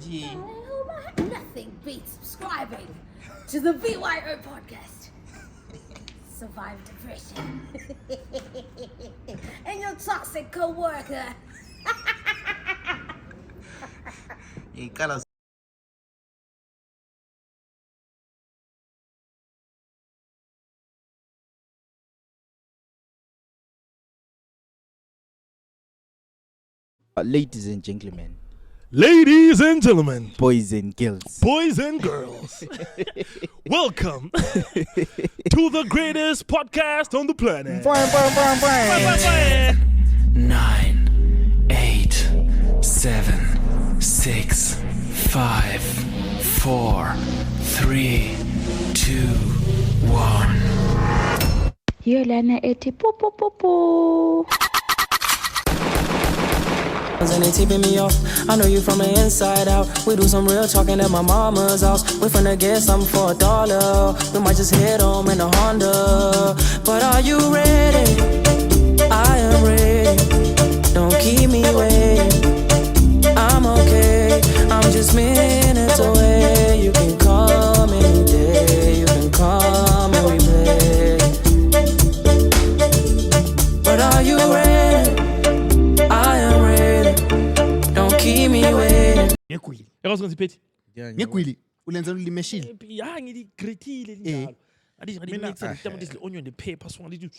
Nothing beats subscribing to the BYO podcast. Survive depression. And your toxic co-worker. Ladies and gentlemen, boys and girls, welcome to the greatest podcast on the planet. 9, 8, 7, 6, 5, 4, 3, 2, 1. Hiyo lana eti po po po po. And they tipping me off. I know you from the inside out. We do some real talking at my mama's house. We finna get something for $1. We might just head home in a Honda. But are you ready? I am ready. Don't keep me waiting. I'm okay. I'm just minutes away. You can come any day. You can come and we play. But are you ready? I am ready. Don't keep me waiting. Ngegwili. Yakazi ngiziphethi. Ngegwili ulenza ulimeshile. Ya ngiligrethile linjalo. Adi mix tamatisi onion the pepper so ngathi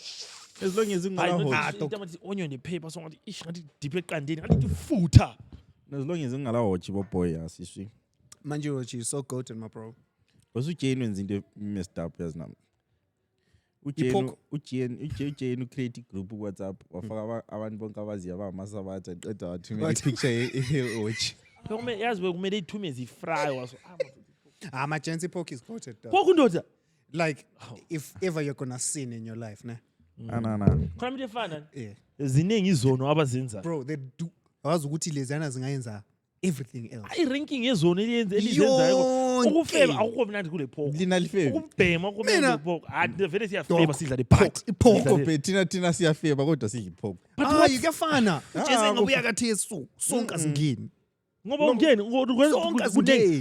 As long as ungala tamatisi onion the pepper so ngathi ish ngathi deep eqandeni ngathi futha. as long as ungala watch boy asiswi. Manje watch is so goated my bro. Wasujeni wenza into messed up yazinami. Ujeni ucreate group WhatsApp wafaka abantu bonke abaziya bamasabatha aqeda wathumela ipicture watch. Kumele yazi kumele ithumeze ifry waso. My Jensi pork is goated. Pork ndoda. Like if ever you're gonna sin in your life, nah. Khona into efana. Yeah. Ziningi izono abazenza. Bro, they do. Awazi ukuthi lezana zingayenza everything else. I-ranking yezono elizenzayo ukufeba akukho mnandi kule pork. Lina lifebe. Ukubhema kumele pork. Vele siyafeba sidla le part. Pork thina siyafeba kodwa sidla pork. But yikafana. Jese ngobuya kathi sonke asingeni. Ngoba ungeni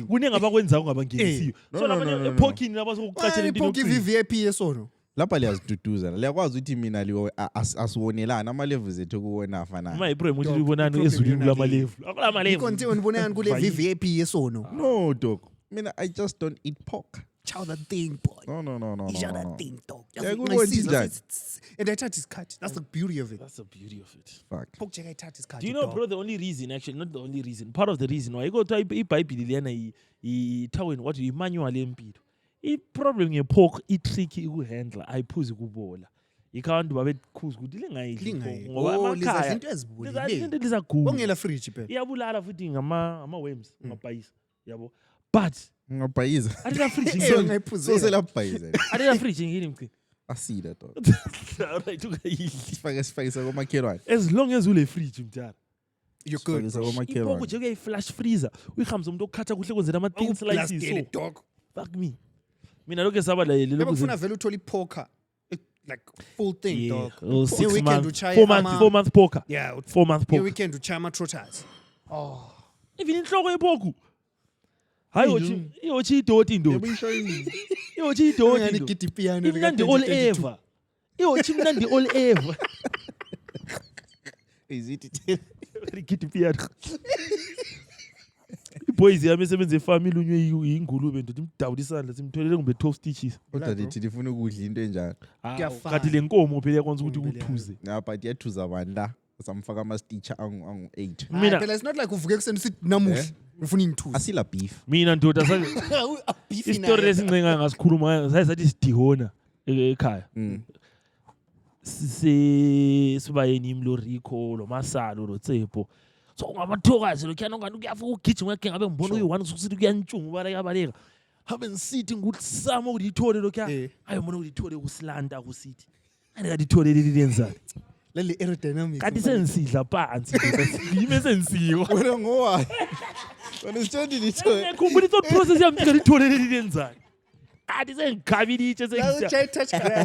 kunenga abakwenza ungabangenisiyo. So labanye eporkini labasokuqathela into pork VIP yesono. Lapha liyaziduduza liyakwazi ukuthi mina liwo asiwonelana ama levels ethu kuwona afana uma iPrime uthi libonana ezulwini lama level akulama level ikonti unibonana kule VIP yesono. No dog, mina I just don't eat pork. Chow that thing boy. No. Chow that thing dog. And I touch his cut. That's the beauty of it. That's the beauty of it. Fuck. Pork check I touch his cut. Do you know bro the only reason actually not the only reason part of the reason why I go to iBhayibheli liyana ithawini what imanual empilo. I-problem nge-pork i-tricky ukuhandla ayiphuzi kubola ikanti babekhuza ukuthi lingayidli ngoba emakhaya into ezibulile lizaguga ongela fridge phela iyabulala futhi ngama-worms ngabhayisa yabo but ngabhayiza adila fridge so selabhayiza adila fridge ngini mchini asida dog alright ukayidli sifake kwamakhelwane as long as ule fridge mntana you're good ipork nje kuyayi-flash freezer uyihambisa umuntu okukhatha kuhle kwenzela ama-things like this dog fuck me mina lokho sabalaleli lokho kufuna vele uthola ipoker like full thing dog. 6 months 4 month poker. Yeah, 4 month poker. Weekend uchama trotters. Even inhloko yepoku. Hayi yochi idoti ndo. Yochi idoti. Ngani gidi piano Imnandi all ever. Yochi mnandi all ever. Is it gidi piano. Boys yami esebenza efamily unywe ingulube ndothi imdawula isandla simtholele kumbe 12 stitches. Kodwa lithi lifuna ukudla into enjalo. Kathi le nkomo phela yakwenza ukuthi uthuze. Na but yathuza abantu la samfaka ama stitch angu 8. Mina phela it's not like uvuke kuseni sithi namuhla ufuna ingithuza. Asila beef. Mina ndoda sa istory lesincenga ngasikhuluma sayisathi sidihona ekhaya. Sibayeni imloriko lo masalo lo tsepo. So ungamathokazi lokhana ongani kuyafika ukugijima ke ngabe ngibona uyi1 usukuthi kuyantshunga baleka habe ngisithi ngukusama ukuthi ithole lokho hayi mbona ukuthi ithole kusilanda kusithi andikathi ithole leli lenzani leli aerodynamics kanti sensidla phansi yime sensiyo wena ngowayi wena isithandi lithole ngikhumbula ithought process yami ukuthi ithole leli lenzani kanti sengikhabile itshe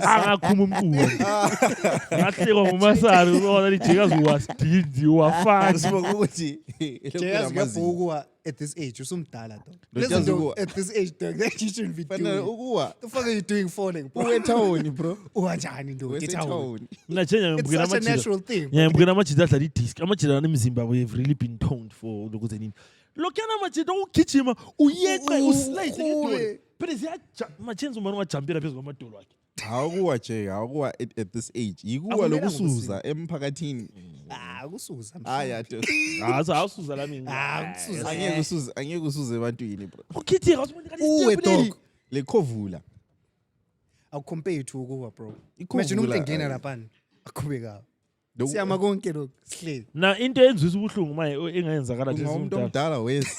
angakhuma umculo ngahlekwa ngumasalo ubona lijikazi wasidindi wafana ukuthi jekazi ngabhuku at this age, usumdala though. Lo Listen, jazi dog, ukuwa- at this age, dog, that you shouldn't be Fanele doing. ukuwa The fuck are you doing falling, bro? uwe town bro. Uwanjani, dog? It's town. Town. Mina nje It's such a natural thing. ngiyambukela amajita adlala idisc amajita anemzimba have really been toned for lokuze nini lokhuyana amajita ugijima uyeqe uslide ngedolo phela ziyamachenza umane ungajampela phezu kwamadolo akhe Awukuwa Jay, awukuwa at this age. Yikuwa Akumelanga lokusuza emphakathini. Kusuza. Aya to. awusuza lami Kusuza. Angeke usuze ebantwini bro. ukhithika usibona Uwe, kanti dog. Le khovula. Awucompare to ukuwa, bro. Ikhovula, Imagine umuntu engena ayi. lapha. Aqhubeka. Lo- Siyama konke lo sihleli. na into eyenzwisa ubuhlungu manje engayenzakala nje Ungumuntu umuntu omdala wesi.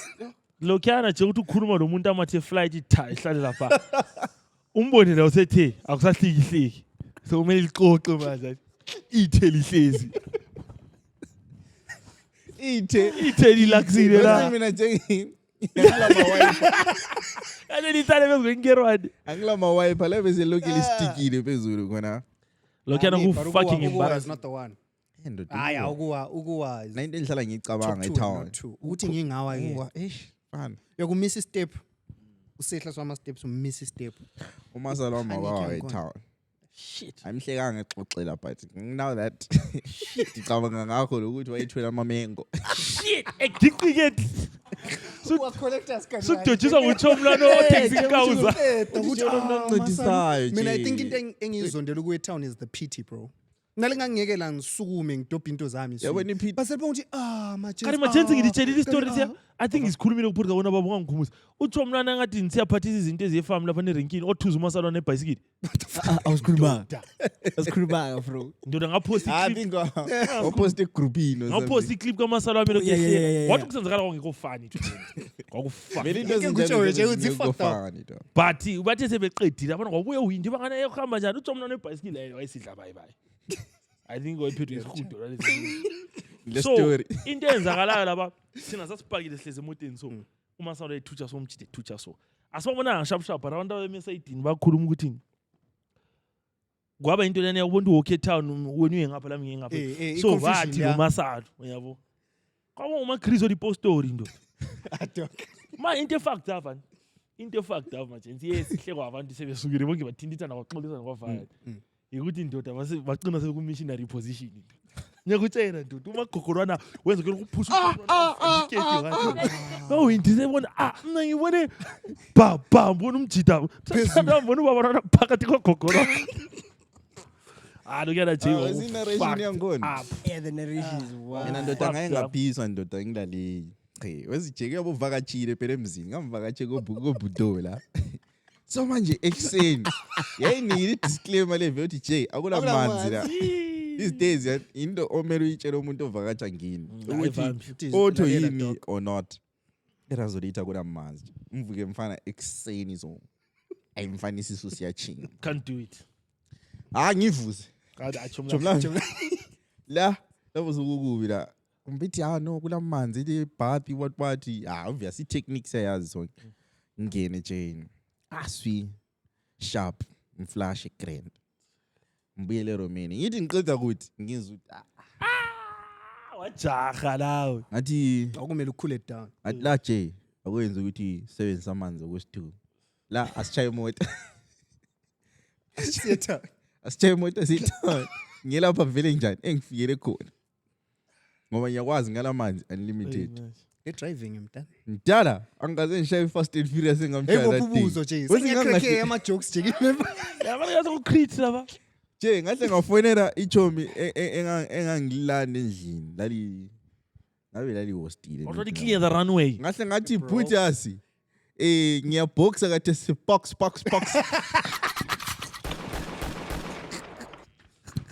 lokhuyana nje ukuthi ukhuluma nomuntu amathe flight itha ihlale lapha umbone la usethe akusahliki so kumele liqoqe manje ithe lihlezi ithe lilaxile la Mina Jay. Angilama wiper. ane lithale phezu kwenkerwane Angilama wiper la bese lokhu listikile phezulu khona. lokhuyana But ku fucking ukuwa is embarrassing not the one. Endoda. Hayi ukuwa is Nayinto engihlala ngicabanga top two, etown. not two. Ukuthi ngingawa ke. Ukuwa fana. Yokumisa step. Usehla swama steps umisa step. Umasala wami Panic wawa yakhona. etown. shit Amhlekanga exoxela but now that ngicabanga ngakho lokuthi wayithwela amamengo. shit egiqiketi Uwa collectors kan. sukudojiswa nguchomlano othengisa inkawuza Oncedisayo Mina I Jay. think into engizondela kuwe town is the pity, bro. Nalingangiyekela ngisukume ngidobha into zami. Yabona iphiti. Basebona ukuthi majenzi. kanti majenzi ngilitshelile istori siya I think ngisikhulumile kuphurika wona baba ungangikhumbuza uchomlano angathi nisiyaphathisa izinto eziyefam lapha nerenkini othuza umasalwa nebhayisikili Awusikhulumanga bro. ndoda ngaphosta I iclip think opost egrouphini or ngaphosta something. iclip kamasalo wami lokhu Yeah, yeah, yeah, ehleka yeah. wathi kusenzakala kwangekho fani kwakufani Vele into Ngeke ngikutsho ezinjalo nje ukuthi zingekho fucked up. funny, dog. but bathe sebeqedile abantu kwabuye uhindi bangana ehamba njani uchomlano nebhayisikili leyo wayesidla bayibayi I think wayephethwe isihudo lalezi Le so story. into eyenzakalayo laba thina sasipakile sihlezi emoteni so umasango ethutsha so umjide ethutsha so asibabonanga sharp abantu abemesayidini bakhuluma ukuthi kwaba into lena yakubona uWalker Town wena uye ngapha lami ngiye ngapha so i-confusion, bathi yeah. lomasalo uyabo kwaba uMacriso repostori ndo ma into fucked up man into fucked up manje sihlekwa abantu sebesukile bonke bathindithana kwaxolisa kwavala ukuthi indoda bacina sekumissionary position ngiyakutshela ndoda umagogorwana wenza ke ukuphusha no indisebona mina ngibone bam bona umjida phezulu mbona ubabona phakathi kwagogorwana lokuyana nje Zinarration yangona. Yeah, the narration is wild. Mina ndoda ngeke ngaphiswa ndoda ngilale. Wezijeke yabovakatshile phela emzini ngamvakatshe kobudola. So manje ekseni yayinikile disclaimer leve uthi Jay akulamanzi la. These days into omele uyitshela umuntu ovakatsha ngini ukuthi otho yini or not. Erazolita kulamanzi. Mvuke mfana ekseni so. Ayimfana isisu siyachinga. can't do it Ngivuze. achomla La labuzukubi la. Umbithi no kulamanzi le bath what obviously techniques ayazi sonke. Ngene Jane. Aswi sharp mflash grand. Mbuyele Romani. Ngithi ngiqeda ukuthi ngizwe wajaha lawe ngathi Akumele ukhule down. la Jay akwenza ukuthi sebenzisa amanzi okwesithu. La asichaye imoto. Siyetha. Asichaye imoto sithola. Ngiyelapha vele njani engifikele khona. Ngoba ngiyakwazi ngalamanzi unlimited. Driving mntana. Mdala angaze ngishaye Fast and Furious engamshaya Hey that bobubuzo day. nje. Sengiyakhe ama jokes nje remember. yabona yazo ucreate laba Jay ngahle ngafonela ichomi engangilanda endlini lali hostile. already clear the runway Ngahle ngathi bhutasi ngiyaboxa kade si box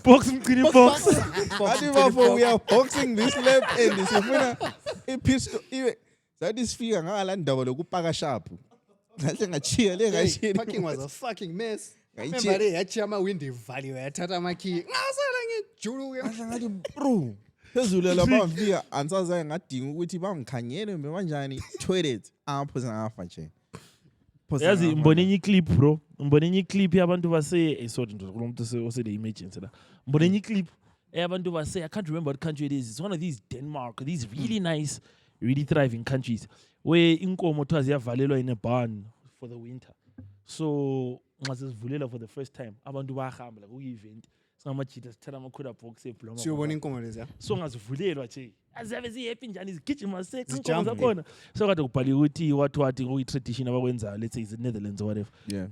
box mqini box ngathi bafo we are boxing this lap and sifuna ipistol iwe zathi sifika ngalandaba lokupaka sharp ngahle ngachiya le ngachiya Parking was a fucking mess. Ngayiche- Remember le yachi ama window ivaliwe yathatha ama key. Ngasala ngijuluke. ngathi bro phezulu lapha ngifika ansazaye ngadinga ukuthi bangikhangele mbe kanjani toilet apho singafa nje yazi mbone enye iclip bro mbone enye iclip yabantu base sorry ndoda kulomuntu osele emergency la mbone enye iclip yabantu base I can't remember what country it is it's one of these Denmark these really nice really thriving countries where inkomo kuthiwa ziyavalelwa in a barn for the winter. So nxa sesivulela for the first time abantu bayahamba like kuyi-event singamajita sithatha ama-quarter box ebloma Siyobona inkomo leziya. so ngazivulelwa nje aziyabe zihappy njani zigijima sex inkomo Zijump. zakhona so kade kubhaliwe ukuthi what kuyi-tradition abakwenzayo let's say is-Netherlands or whatever. Yeah.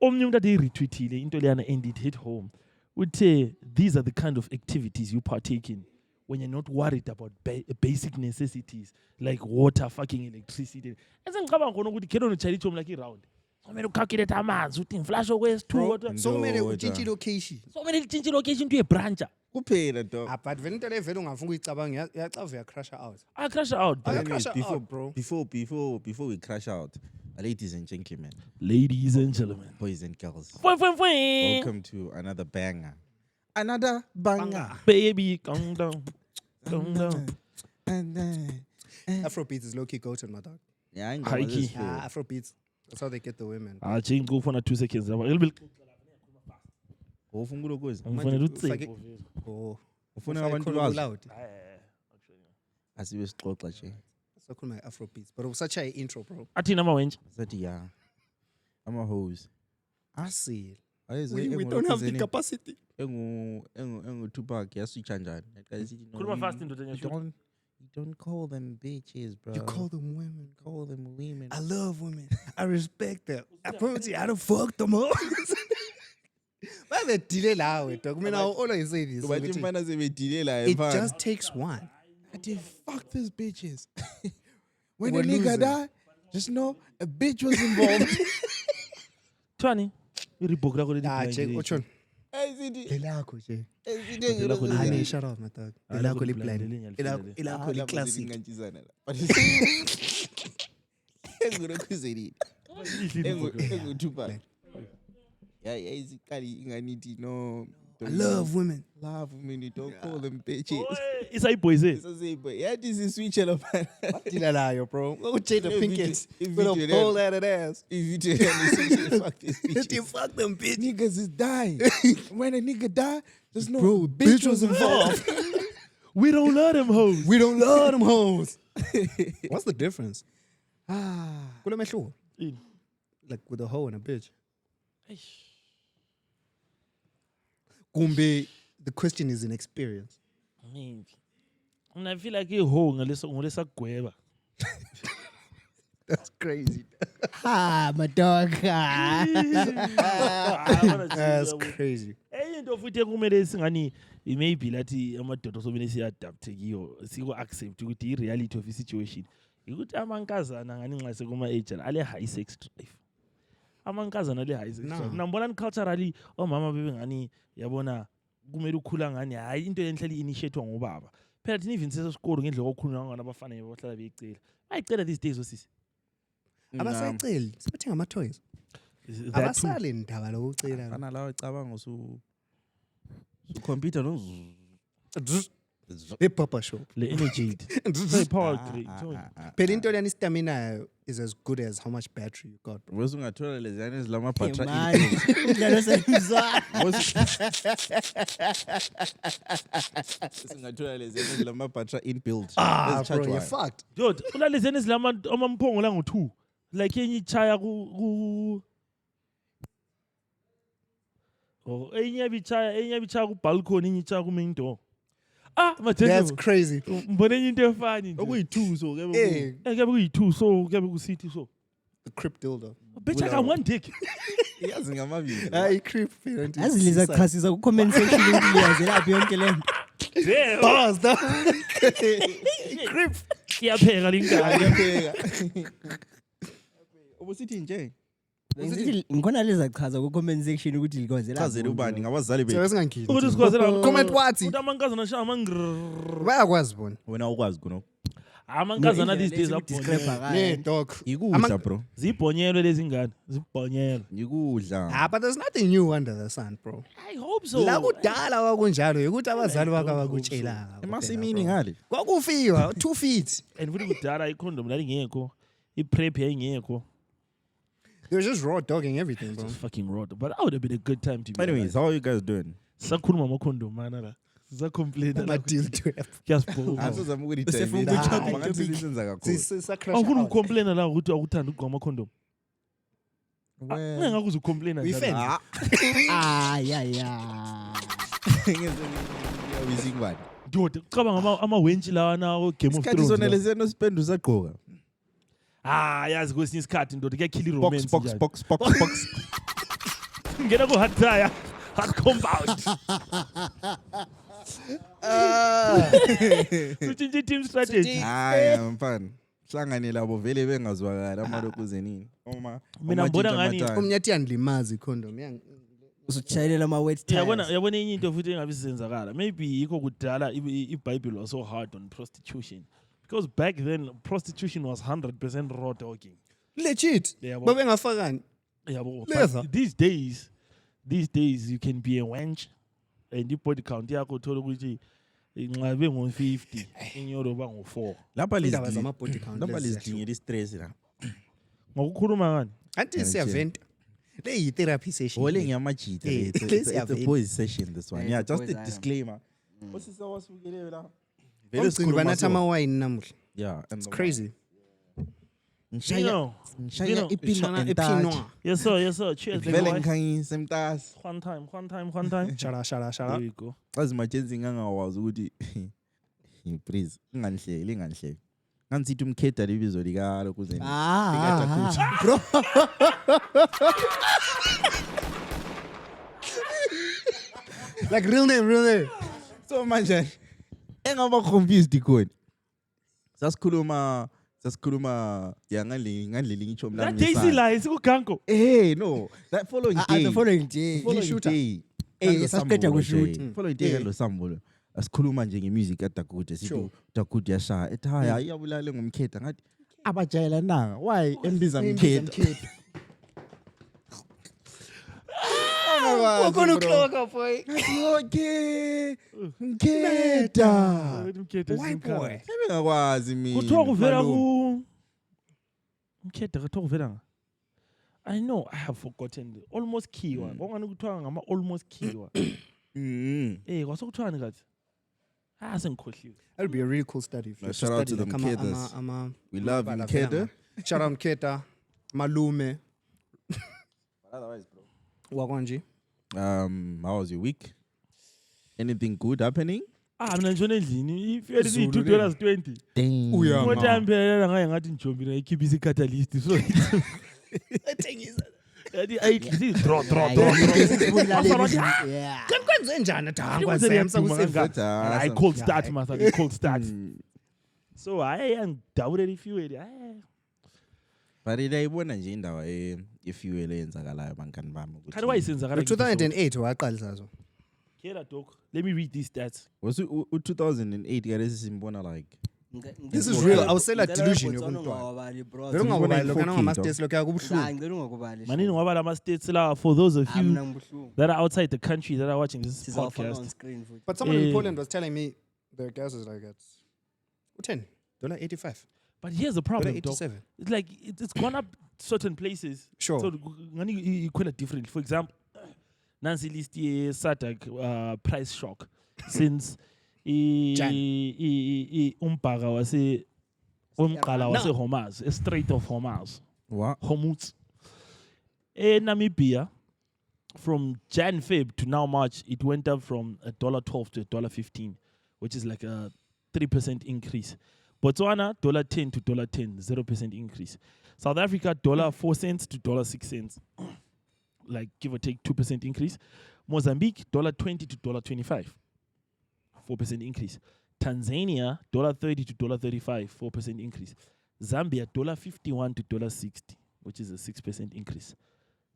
Omnye umuntu ade yi-retweetile into leyana and it hit home uthe these are the kind of activities you partake in when you're not worried about basic necessities like water, fucking electricity. Esengicabanga khona ukuthi khona utshayela ichomo like i-round kumele ucalculate amanzi uthi ngiflash okwesi-2 So kumele Ndoda. utshintshe location. so kumele litshintshe ilocation into yebrancha Kuphela dog. But vele into le vele ungafuna ukuyicabanga iyacava uyacrasha out. crash out bro. Crash out, before, bro. before we crash out, ladies and gentlemen, Ladies and gentlemen, boys and girls, fwe, fwe, fwe. welcome to another banger. Another banger. Baby calm down, calm down. And Afrobeats is low key goated, my dog. yeah, I ain't High gonna key. listen. Afrobeats. That's how they get the women. Change go for 2 seconds lapha Ufuna ukulokoza? ngifanele Ufake- ucebo vele. Oh. Ufuna abantu bazi? loud. Asibe sixoxa nje. So call my Afrobeats. But such a intro, bro. athini amawenje Sathi ya. Ama hoes. I see. Ayizwe We don't have the capacity. engu Tupac yaswitcha njani? Yaqala isithi no. Khuluma you- fast ndoda you nyasho. don't call them bitches, bro. You call them women. Call them women. I love women. I respect them. I promise you, I don't fuck them all. Why they delay lawe, dog? I mean, I always say this. Bathi ukuthi mfana sebedile la It emfana. just takes one. Athi fuck these bitches. When We're a nigga losing. die, just know a bitch was involved. Twani iribhoki lakho Nah, check. leli Which one? Ayisithi Lelakho, che. ayisithi lakho Honey, leli- shut up, my dog. Ah, Lelakho lakho li li-blind, blind. lelinye alifundele. Lelakho li classic. Engurokuzeli. Engu Tupac. Yeah, isiqali inganithi no. I love women. Love women, you don't call them bitches. isayiboys Boy, yeah, this is switch up. Dilalayo, bro. Go Jada If Pinkett you with a do pole that- at ass. If you tell them fuck this You bitches. fuck them, bitch. Niggas is dying. When a nigga die, just know Bro, a bitch was involved. we don't love them hoes We don't love them hoes. What's the difference? Kule mehluko. Ini? Like with a hoe and a bitch. Kumbe, the question is in experience. mina I feel like iho ngolesagweba That's crazy. Ha, my dog. That's crazy. enye into futhi ekumele singani maybe lathi amadoda somele siya-adapte kiyo siku-accept ukuthi i-reality of i-situation ukuthi amankazana ngani nxa sekuma-age ale-high sex drive amankazana ale-high sex drive mina ngibona culturally omama bebengani yabona kumele ukhula ngani hayi into enhlala i-initiatwa ngobaba phela thina even sesesikolo ngendlela okukhulunywa ngani abafana bahlala beyicela bayicela these days osisi Abasayiceli, sibathenga ama-toys. That too. Abasali ndaba lokucela. Fana lawo icabanga su computer no. Hip hop show. le energy power great Phela into leyani stamina is as good as how much battery you got, bro. Wes ungathola leziyana ezilama batra Man, umdlalo sayizwa. ungathola leziyana ezilama batra inbuilt. Bro, you're fucked. Dude, kunaleziyana ezilama amamphongo lango-2 like enye ichaya ku enye yabichaya ku-balcony enye ichaya ku-main door That's crazy. mbona enye into efani nje okuyi-2 so ke Hey, kuyabe kuyi-2 so kuyabe kusithi so the crip dildo. bitch I got one dick yazi ngamabili. Hayi crip phela nje. Yazi liza chasisa ku comment section ukuthi liyazi lapho yonke le nto. damn Bars, dog. iyapheka lingane Ayapheka. Ubusithi nje. Ngithi ngikhona liza chaza ku comment section ukuthi likwazela. Chazela ubani ngabazali So bethu. singangili. ukuthi sikwazela Comment wathi? ukuthi amankazana ashaya amangrrrr Bayakwazi bona. Wena ukwazi kuno. amankazana these days Nee, dog. Ikudla bro. zibhonyelwe lezi ngane zibhonyelwe Ikudla. But there's nothing new under the sun, bro. I hope so La kudala kwakunjalo ukuthi abazali bakho abakutshela. Emasimini ngale. Kwakufiwa 2 feet. and futhi kudala ikhondom lalingekho i-prep yayingekho They were just raw dogging everything, bro. It's fucking raw but that would have been a good time to be Anyways, how are you guys doing? sakhuluma amakhondom mana la Zisacomplaina la ama-deal trap. kuyasibhoma. Asozama ukuthi Usefuna time ukuthi lapho ngathi lisenza kakhulu. Sisa-crash Awufuna out. ukucomplaina la ukuthi awukuthanda ukugqoma amakhondom. Ngeke uzukhomplayina Uyi-fan? Uyizingwane. Ndoda ucabanga ama-wench lawa nawo Game of Isikhathi Thrones. sona lawa. lesiya nosipenda usagqoka. Yazi kwesinye isikhathi ndoda kuyakhila Box i-romance box njalo. box box box. Ngena ku-hard tire, hard compound. Sutshintshe i-team strategy. Hayi mfana. Hlangane labo vele bengazwakala amalokhu zenini. Mina ngibona ngani Omnyathi yandilimaza i-condom. Usutshayelela ama-wet yabona tires. yabona enye into futhi engabe isenzakala. Maybe yikho kudala iBible was so hard on prostitution. Because back then prostitution was 100% raw dogging. Legit. Yabo. Babengafakani. Yabo. Leather. But these days you can be a wench and i-body count yakho uthola ukuthi inqabe ngo-50 inyoro ba ngo-4. Lapha Indaba zama-body count lapha lezi lizidingela i-stress la. Ngokukhuluma ngani? Anti siyaventa. Le yi-therapy session. Ole ngiyamajita. It's a Siyaventa. boys session this one. Yeah, Yeah, it's a just a boys disclaimer. Osisa wasukele la. Omcimbi banatha amawayini namuhla. Yeah, and It's crazy. Vino. Ngishaya ipino Ishana and touch. epinwa. Yes sir. Cheers Vele boy. ngikhangisa emtasi. One time. Shala. There you go. Azi majenzi ngangawazi ukuthi please inganihleli. Nganisithi umkhetha lebizo lika lokhu zeni. Bro. Like real name. So manje engaba confused khona. Sasikhuluma ngandleli ngitsho mina. That Daisy lies kugango. Hey, no. That following day. The following day. Following day. Sasiqeda kushoot. Following day ngalo sambulo. Asikhuluma nje ngemusic kaDakude sithi Dakude yashaya. Ethi haya iyabulala ngomkhetha ngathi abajayela nanga. Why embiza mkhetha? Kokona ukloka boy. Okay. Mkhetha. Why boy? Ebengakwazi mina. Kuthiwa kuvela Malume. ku Mkhetha kuthiwa kuvela nga. I know I have forgotten the almost kiwa. Ongani kuthiwa ngama almost kiwa. Kwasekuthiwani kathi? Sengikhohliwe. That'll be a really cool study. if you Shout out study to the like Mkethas. We love Bala Mkhetha. vela. Shout out Mkhetha. Malume. Otherwise, bro. Wakonji. How was your week? Anything good happening? Mina njona endlini if you had Zulu $2.20. Dang. Uya. Ngoba yamphelela ngaye ngathi njombi na ikhipisa i-catalyst. So Ethengisa. yathi draw. Yeah. Kwenze njani dangwa Kwenze Samsa liyaduma kuseve. kangaka. I cold start masa cold start. So I angidawule ifuel. But idayibona nje indaba yefuel eyenzakalayo bangani bami ukuthi. Kanti wayisenzakala. 2008 waqalisa zo. Kera dog. Let me read these stats. Was 2008 kalesi simbona like This is real. Awusela delusion yokuntwana. Vele Ngibona ungakubali lokho i-4K, nangama-states lokho yakubuhlungu. Manini ngoba lama states la for those of you Ngibulungu. that are outside the country that are watching this On podcast. screen futhi. But someone in Eh. Poland was telling me the gas is like it's $10.85. But here's the problem, dog. $87. It's like it's gone up certain places. Sure. So ngani equal different. For example, Nancy list ye SADC price shock since umbhaka wase umqala wase Hormuz, a Strait of Hormuz. what? Hormuz. In Namibia, from Jan Feb to now March, it went up from $1.12 to $1.15, which is like a 3% increase. Botswana, $10 to $10, 0% increase. South Africa, $4 to $6, like give or take 2% increase. Mozambique, $20 to $25, 4% increase. Tanzania, $30 to $35, 4% increase. Zambia, $51 to $60, which is a 6% increase.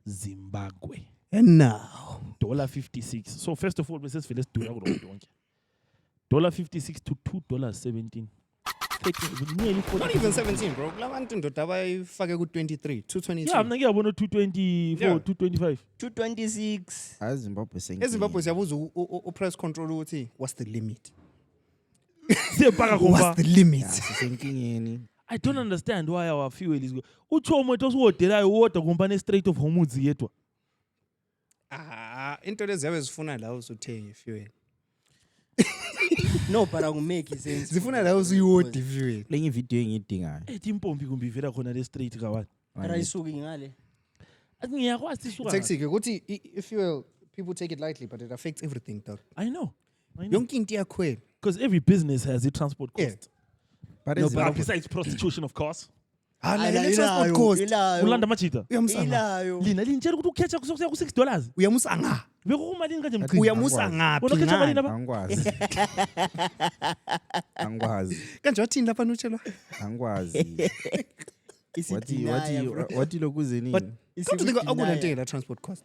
Zimbabwe, And now. $56. So first of all, let's do $56 to $2.17. Nearly 40%. Not even 17, bro. Labantu ndoda abayifake ku-23, 223. Yeah, I'm not going 224, Yeah. 225. 226. Zimbabwe eZimbabwe siyabuza u-press control ukuthi what's the limit? Siyabhaka ngoba. What's the limit? sisenkingeni. I don't understand why our fuel is uchomo etosiwodelayo wodwa kumpa ne-Strait of Hormuz yedwa. Into lezi ziyabe zifuna la uzothenge fuel. No, but akumake sense. Zifuna la usuyodi view. lenye video engiyidingayo. ethi impompi kumbe ivela khona le straight kawane Ara isuki ngale. athi ngiyakwazi isuka Sexy ukuthi if you will, people take it lightly but it affects everything dog. I know Yonke into yakho. because every business has a transport Yeah. cost But No, is it- but- besides prostitution of course Hala transport cost. ulanda machita Uyamsanga. Ilayo. lina lintshela ukuthi ukhetha kusokuya ku$6 Uyamusa nga. bekukumalini kanje mqhibi Uyamusa ngaphi? wena ukhetha malini ngani? lapha angikwazi. Angikwazi. Kanje wathini lapha nutshelwa? Angikwazi. Wathi lokuze But nini? come to think akunantenga la transport cost.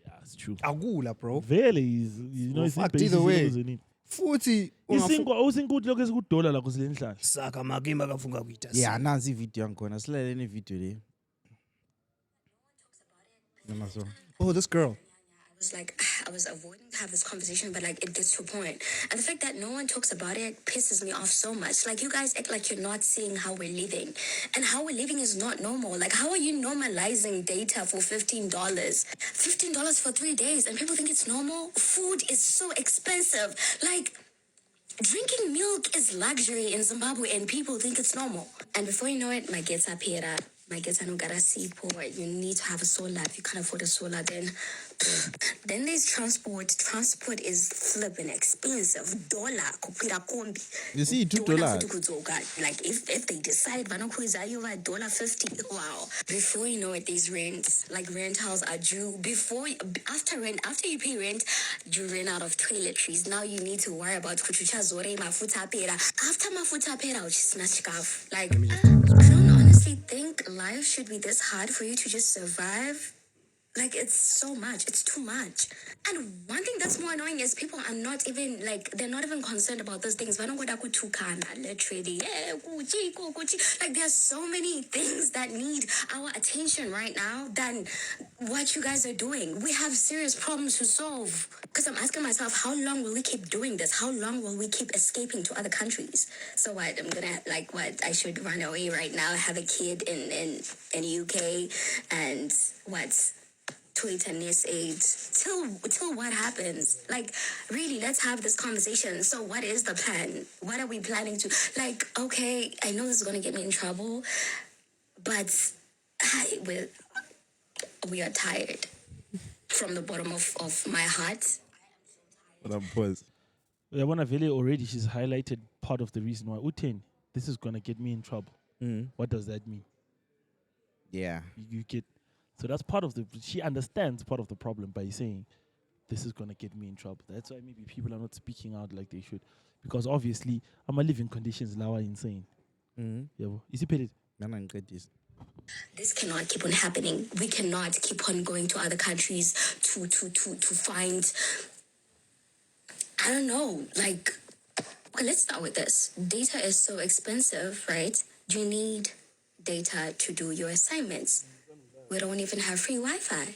yeah it's true Akula bro. vele is you know Oh, it's fuck, basis either way. yokuzenini Futhi usinkuthi lokho esikudola lakho silenhlahla saka makimba kafunga kuita. Yeah, nansi video yangikhona. Silaleni video le. Noma so. Oh, this girl. was like, I was avoiding to have this conversation, but like it gets to a point. And the fact that no one talks about it pisses me off so much. Like you guys act like you're not seeing how we're living. And how we're living is not normal. Like how are you normalizing data for $15? $15 for 3 days and people think it's normal? Food is so expensive. Like drinking milk is luxury in Zimbabwe and people think it's normal. And before you know it, my gets up here. My gets no gotta see poor. You need to have a solar. If you can't afford a solar, then there's transport. Transport is flipping expensive. Dollar kupira kombi. You see, $2. Dollar futhi kudzoka. Like if they decide vanokuiza you $1.50. Wow. Before you know it, there's rents. Like rentals are due. After you pay rent, you run out of toiletries. Now you need to worry about kuchucha zore mafuta pera. After mafuta pera, which is nachkaf. Like I don't honestly think life should be this hard for you to just survive. Like, it's so much. It's too much. And one thing that's more annoying is people are not even, like, they're not even concerned about those things. Literally. Like, there's so many things that need our attention right now than what you guys are doing. We have serious problems to solve. Because I'm asking myself, how long will we keep doing this? How long will we keep escaping to other countries? So what? I'm gonna, like, what? I should run away right now, have a kid in UK, and what? Tweet and this age till what happens. Like, really, let's have this conversation. So what is the plan? What are we planning to, like, okay, I know this is gonna get me in trouble, but we are tired from the bottom of my heart. But I'm paused. Yabona vele already she's highlighted part of the reason why Uten, this is gonna get me in trouble. What does that mean? Yeah. You get, so that's part of she understands part of the problem by saying this is gonna get me in trouble. That's why maybe people are not speaking out like they should, because obviously our living conditions now are insane. Yeah, is it paid? This cannot keep on happening. We cannot keep on going to other countries to find, I don't know, like, okay, let's start with this. Data is so expensive, right? You need data to do your assignments. We don't even have free Wi-Fi.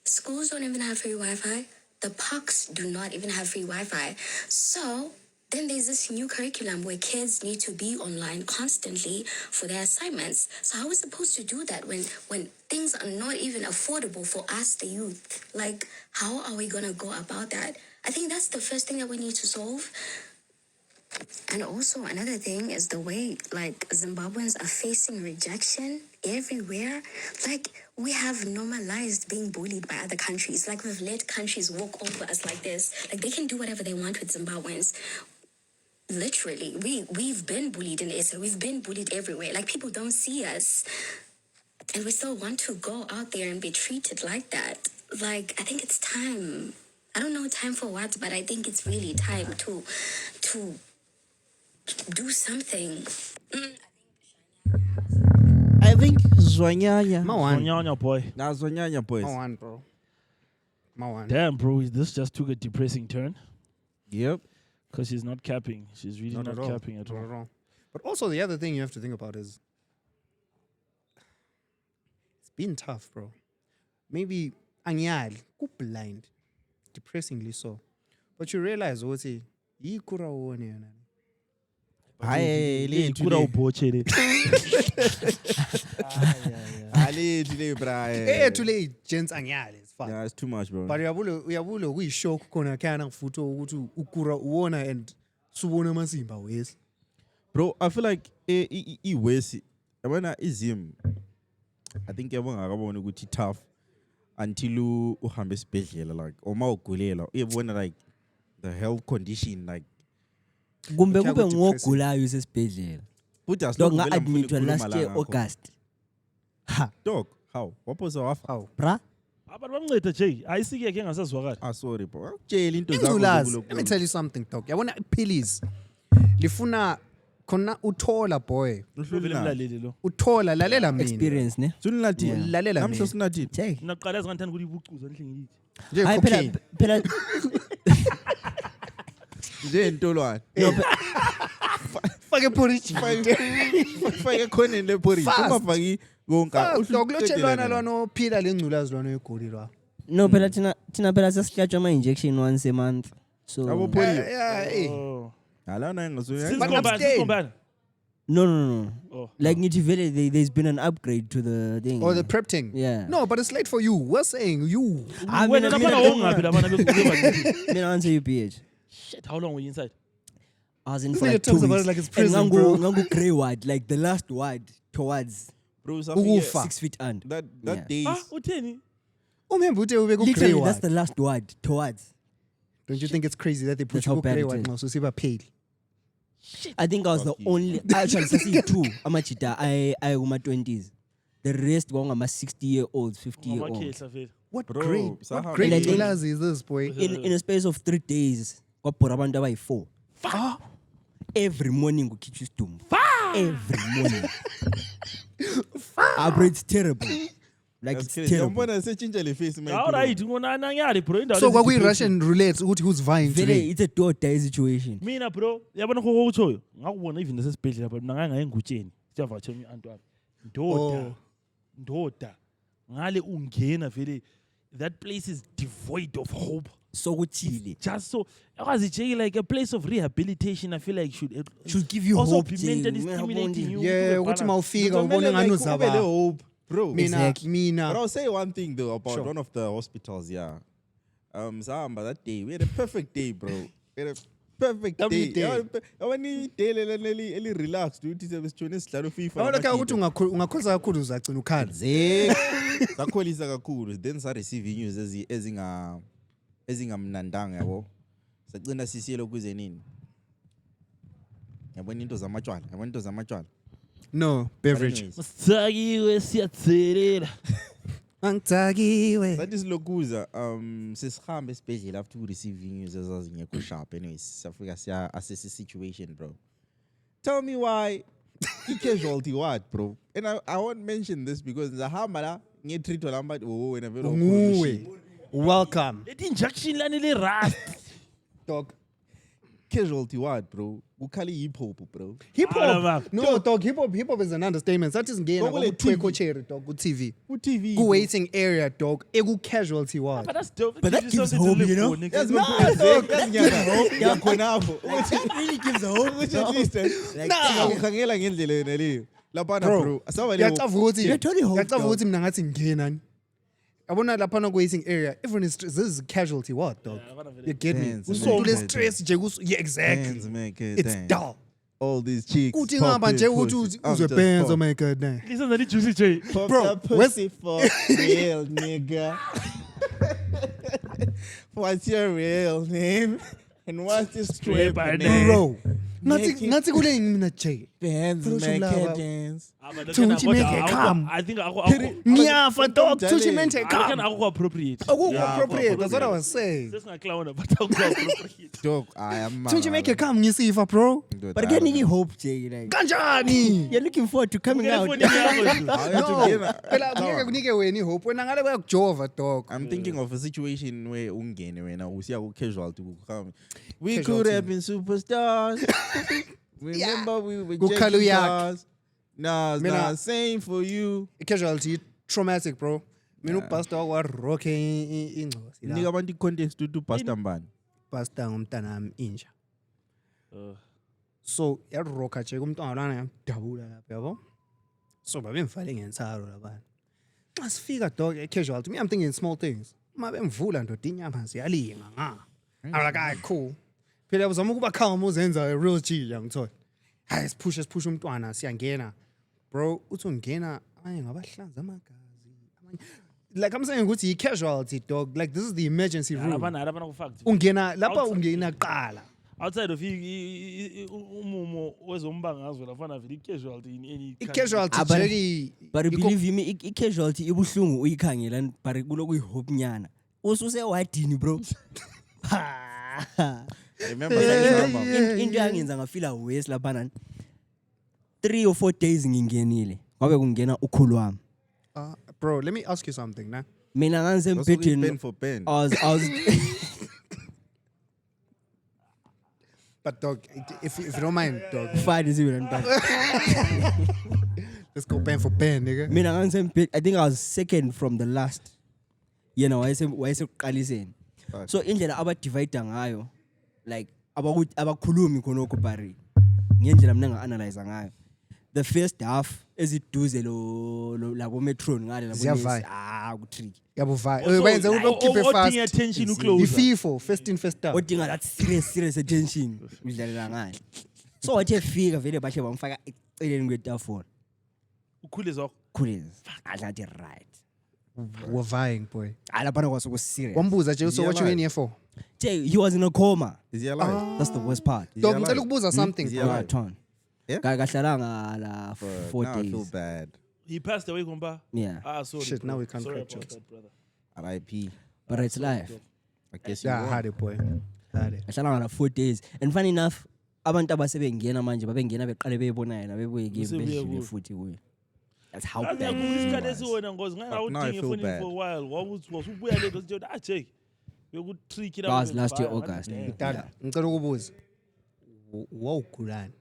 Schools don't even have free Wi-Fi. The parks do not even have free Wi-Fi. So then there's this new curriculum where kids need to be online constantly for their assignments. So how are we supposed to do that when things are not even affordable for us, the youth? Like, how are we going to go about that? I think that's the first thing that we need to solve. And also another thing is the way, like, Zimbabweans are facing rejection everywhere. Like, we have normalized being bullied by other countries. Like, we've let countries walk over us like this. Like, they can do whatever they want with Zimbabweans. Literally, we've been bullied in SA. We've been bullied everywhere. Like, people don't see us. And we still want to go out there and be treated like that. Like, I think it's time. I don't know time for what, but I think it's really time to do something. I think Zwanyanya. Onyanya boy. Nah, Zwanyanya boys. Mawan, bro. Mawan. Damn, bro, this just took a depressing turn. Yep. Because she's not capping. She's really not capping at Not all. at all. But also the other thing you have to think about is it's been tough, bro. Maybe anyali, blind, depressingly so. But you realize what he kura wone yona. Hayi le Kura uboche le. ethu le Brian. ethu le gents angiyali it's fine. Yeah, it's too much, bro. But uyabulo kuyishow khona khana ngifutho ukuthi ukura uwona and subona amasimba wesi. Bro, I feel like West, yabona izim. I think yabona akabona ukuthi tough until uhambe esibhedlela like uma ugulela uyabona like the health condition like kumbe Kuthiwa kube ku-depressing. ngogulayo usesibhedlela but as dog long vele angifuni nga-admitwa ukukhuluma last la year ngakho. August ha Dog, how? Waphosa wafa? How? bra abantu bamnceda Jay ayisike ke ngasazwakala Ah, sorry, bro. Akutshela into zakho Ingculazi. zokulo- Let me tell you something, dog. Yabona iphilisi lifuna khona uthola boy. vele mlaleli lo Uthola lalela mina. experience ne Suninathi. Yeah. Lalela Namhla mina. sinathi. Jay naqala yazingandithanda ukuthi ibucuza endlini ngithi Nje hayi cocaine. phela Nje ntolwane. Fake porridge. Fake khona le porridge. Fast. Ungafaki konka. Dog lotshelwana lwana ophila lengculazi lwana egoli lwa. no phela thina phela sesihlatshwa ama-injection once a month so Abo polio. Yeah, hey. oh Alana ngizwe. sisikombani abstain. sisikombani no oh like ngithi vele there's been an upgrade to the thing Or the prep thing. Yeah. No, but it's late for you. We're saying you. Ah, wena mina- laphana mina- ongaphi labana bekubantu mina answer you PH shit how long were you inside I was in This for nigga like 2 talks about weeks it like it's and prison, bro. ngangu grey ward like the last ward towards Bro, Ukufa. 6 feet under That Yeah. days. ah utheni Umembe ute ube ku literally grey that's the ward. last ward towards Don't you think it's crazy that they put That's you how ku bad grey it ward is. now so siba paid? I think I was the Fuck you. only actually sasi-2 amajita kuma-20s the rest kwangama 60-year-olds 50-year-olds ngamakhehla vele What Bro, great, Sahamba. what great And I think- ngculazi is this, boy? in a space of 3 days kwabhora abantu abayi-4 every morning kukhitshwa isidumbu every morning bro it's terrible like That's it's crazy. terrible Yambona setshintsha le face man. all right ngona nangiyali bro indawo So lezi kwakuyi depression. Russian roulette ukuthi who's vying vele today. it's a do or die situation mina bro yabona kho okutshoyo ngakubona even nasesibhedlela but mina ngangaya engutsheni siyavatsha antu wami Oh. ndoda ngale ungena vele that place is devoid of hope sokuthile just so akwazi Jay like a place of rehabilitation I feel like should give you also hope be Jay. mentally Wena stimulating Bondi. you Yeah, to ukuthi balance. mawufika Kumele ubone ngani like ube le uzaba. hope, bro. Mina, Exactly. But mina. I'll say one thing though about Sure. one of the hospitals, yeah. Sahamba that day, we had a perfect day, bro. We had a perfect Lovely day. day. Awani day eli relaxed ukuthi sebesitshone sidlala FIFA. Awona kaya ukuthi ungakhoza kakhulu uzagcina ukhala. Sakholisa kakhulu. Then sa receive news ezingamnandanga yabo. Sagcina sisiyelo kuze nini? Yabona into zamatshwala. No, beverage. Masisakiwe siyathelela Angitakiwe. That is lokuza sesihambe esibhedlela after receiving news ezazingekho sharp anyways safika siya assess the situation bro. Tell me why casualty what bro? And I won't mention this because ngihamba la ngetreat lamba wena vele Nguwe. Welcome. lethi injection lani le rust Dog. casualty what bro? Ukhali hip hop bro. Hip Ala, hop. No, dog. Hip hop is an understatement. That is ngena Dog, ule ku TV. chair dog ku TV. Ku TV. Ku waiting area dog. Egu casualty ward. but that's dope But that gives you gives something to hope, live you know? for, nigga. Yes, No, man. dog. Yakhonapho. That really gives a hope Which at least ukhangela ngendlela yona leyo. Lapana bro. Asaba le Ngiyacava ukuthi You're totally hope, ngiyacava dog. ukuthi mina ngathi ngena. Yabona lapha ku waiting area. Everyone is this is casualty ward dog. You get me? Dance, Umuntu man. le stress nje yeah exactly. Hands make it It's dance. dull. All these chicks. Kuthi pop ngihamba their nje ukuthi pussies. I'm uzwe just bands pop. oh my god damn. Listen to the juicy Jay Pop Bro, that where's- pussy for real, nigga. What's your real name? And what's this strip by name? Bro. Make it- Ngathi kule mina Jay. Bands Phela usho make lava. it dance. Tuthi make it come. I think Ngiyafa dog tuthi mente I reckon come. akukho appropriate Akukho appropriate. That's what I was saying. sesingaclowna but akukho appropriate Dog, I am. Tuthi make it come ngisifa bro. but again niki hope Jay like Kanjani? you're looking forward to coming out Ngefoni yakho nje. No. Phela ngeke kunike wena ihope wena ngale kuyakujova dog. I'm thinking of a situation where ungene wena usiya ku casualty kukhamba. We could Casualty. have been superstars. Remember we were Kukhala Jackie uyakhe. stars. Nah, Mina- nah, same for you. Casualty traumatic bro. Mina upastor wa rock ingcosi Nika la. abantu context to pastor mbani. Pastor ngumntana nami inja. So yarocka nje kumntwana lana yamdabula lapha yabo. So babemfale ngensalo labana. Asifika dog casual. To me, I'm thinking small things. Uma bemvula ndoda inyama ziyalinga nga. I'm like, "Ah, cool." Phela uzama ukuba calm uzenza a real G yangithola. Hayi sipushe umntwana siyangena. Bro, uthi ungena abanye ngabahlanza amagazi. Like I'm saying ukuthi casualty dog. Like this is the emergency room. Abana kufakt. Ungena lapha ungena qala. Outside of umumo wezombangazwe lafana vele casualty in any I-casualty Ah, but- jeki But believe me, i-casualty ibuhlungu uyikhangela and but kuloku i-hope nyana. Ususe wadini bro. Remember that Into yangenza ngafila worse lapha 3 or 4 days ngingenile. Ngabe kungena ukhulu wami. Bro, let me ask you something, nah. Mina pen ngangisembhedeni. for pen. I was But dog, if you don't mind, dog, fine is even back. let's go pen for pen, nigga. Mina ngangisembhedeni. I think I was second from the last. Yena wayeseqaliseni. So indlela abadivide ngayo like abakhulumi khonoko bari. Ngendlela mina nga-analyze ngayo. The first half eziduze lo labo metron ngale labo Ziyavaya. kutricky. Yabuvaya. Also, Wenze like, ukeep odinga fast. attention uclose. FIFO, first in first out. Odinga that serious attention udlalela ngayo. So wathe fika vele bahle bamfaka eceleni kwetafona. Ukhule zakho. Khulezi. Azathi right. We're vying, boy. Alapana kwasuku serious. Wambuza nje, so he what you in alive? here for? Jay, he was in a coma. Is he alive? That's the worst part. Is he Dog, alive? ngicela ukubuza something, Is he bro. alive? Ton. Yeah? Kahlalanga la But 4 now I feel days. bad. He passed away Komba. Yeah. Sorry. Shit, bro. now we can't Sorry crack about jokes. that, brother. R.I.P. But it's life. I guess you Yeah, I won. had it, boy. Had it. Kahlalanga la 4 days. And funny enough, abantu abasebengena manje babengena beqale beyibona yena bebuye game Usebuye bedlule kuyo. futhi kuyo. That's how Yazi bad yakho it isikhathi was. esiwona ngozi ngeke But now I awudinge feel phone bad. for a while. Wasubuya late usithi Jake. Yokutricky That was last year August. Dada, ngicela ukubuza. Wawugulani?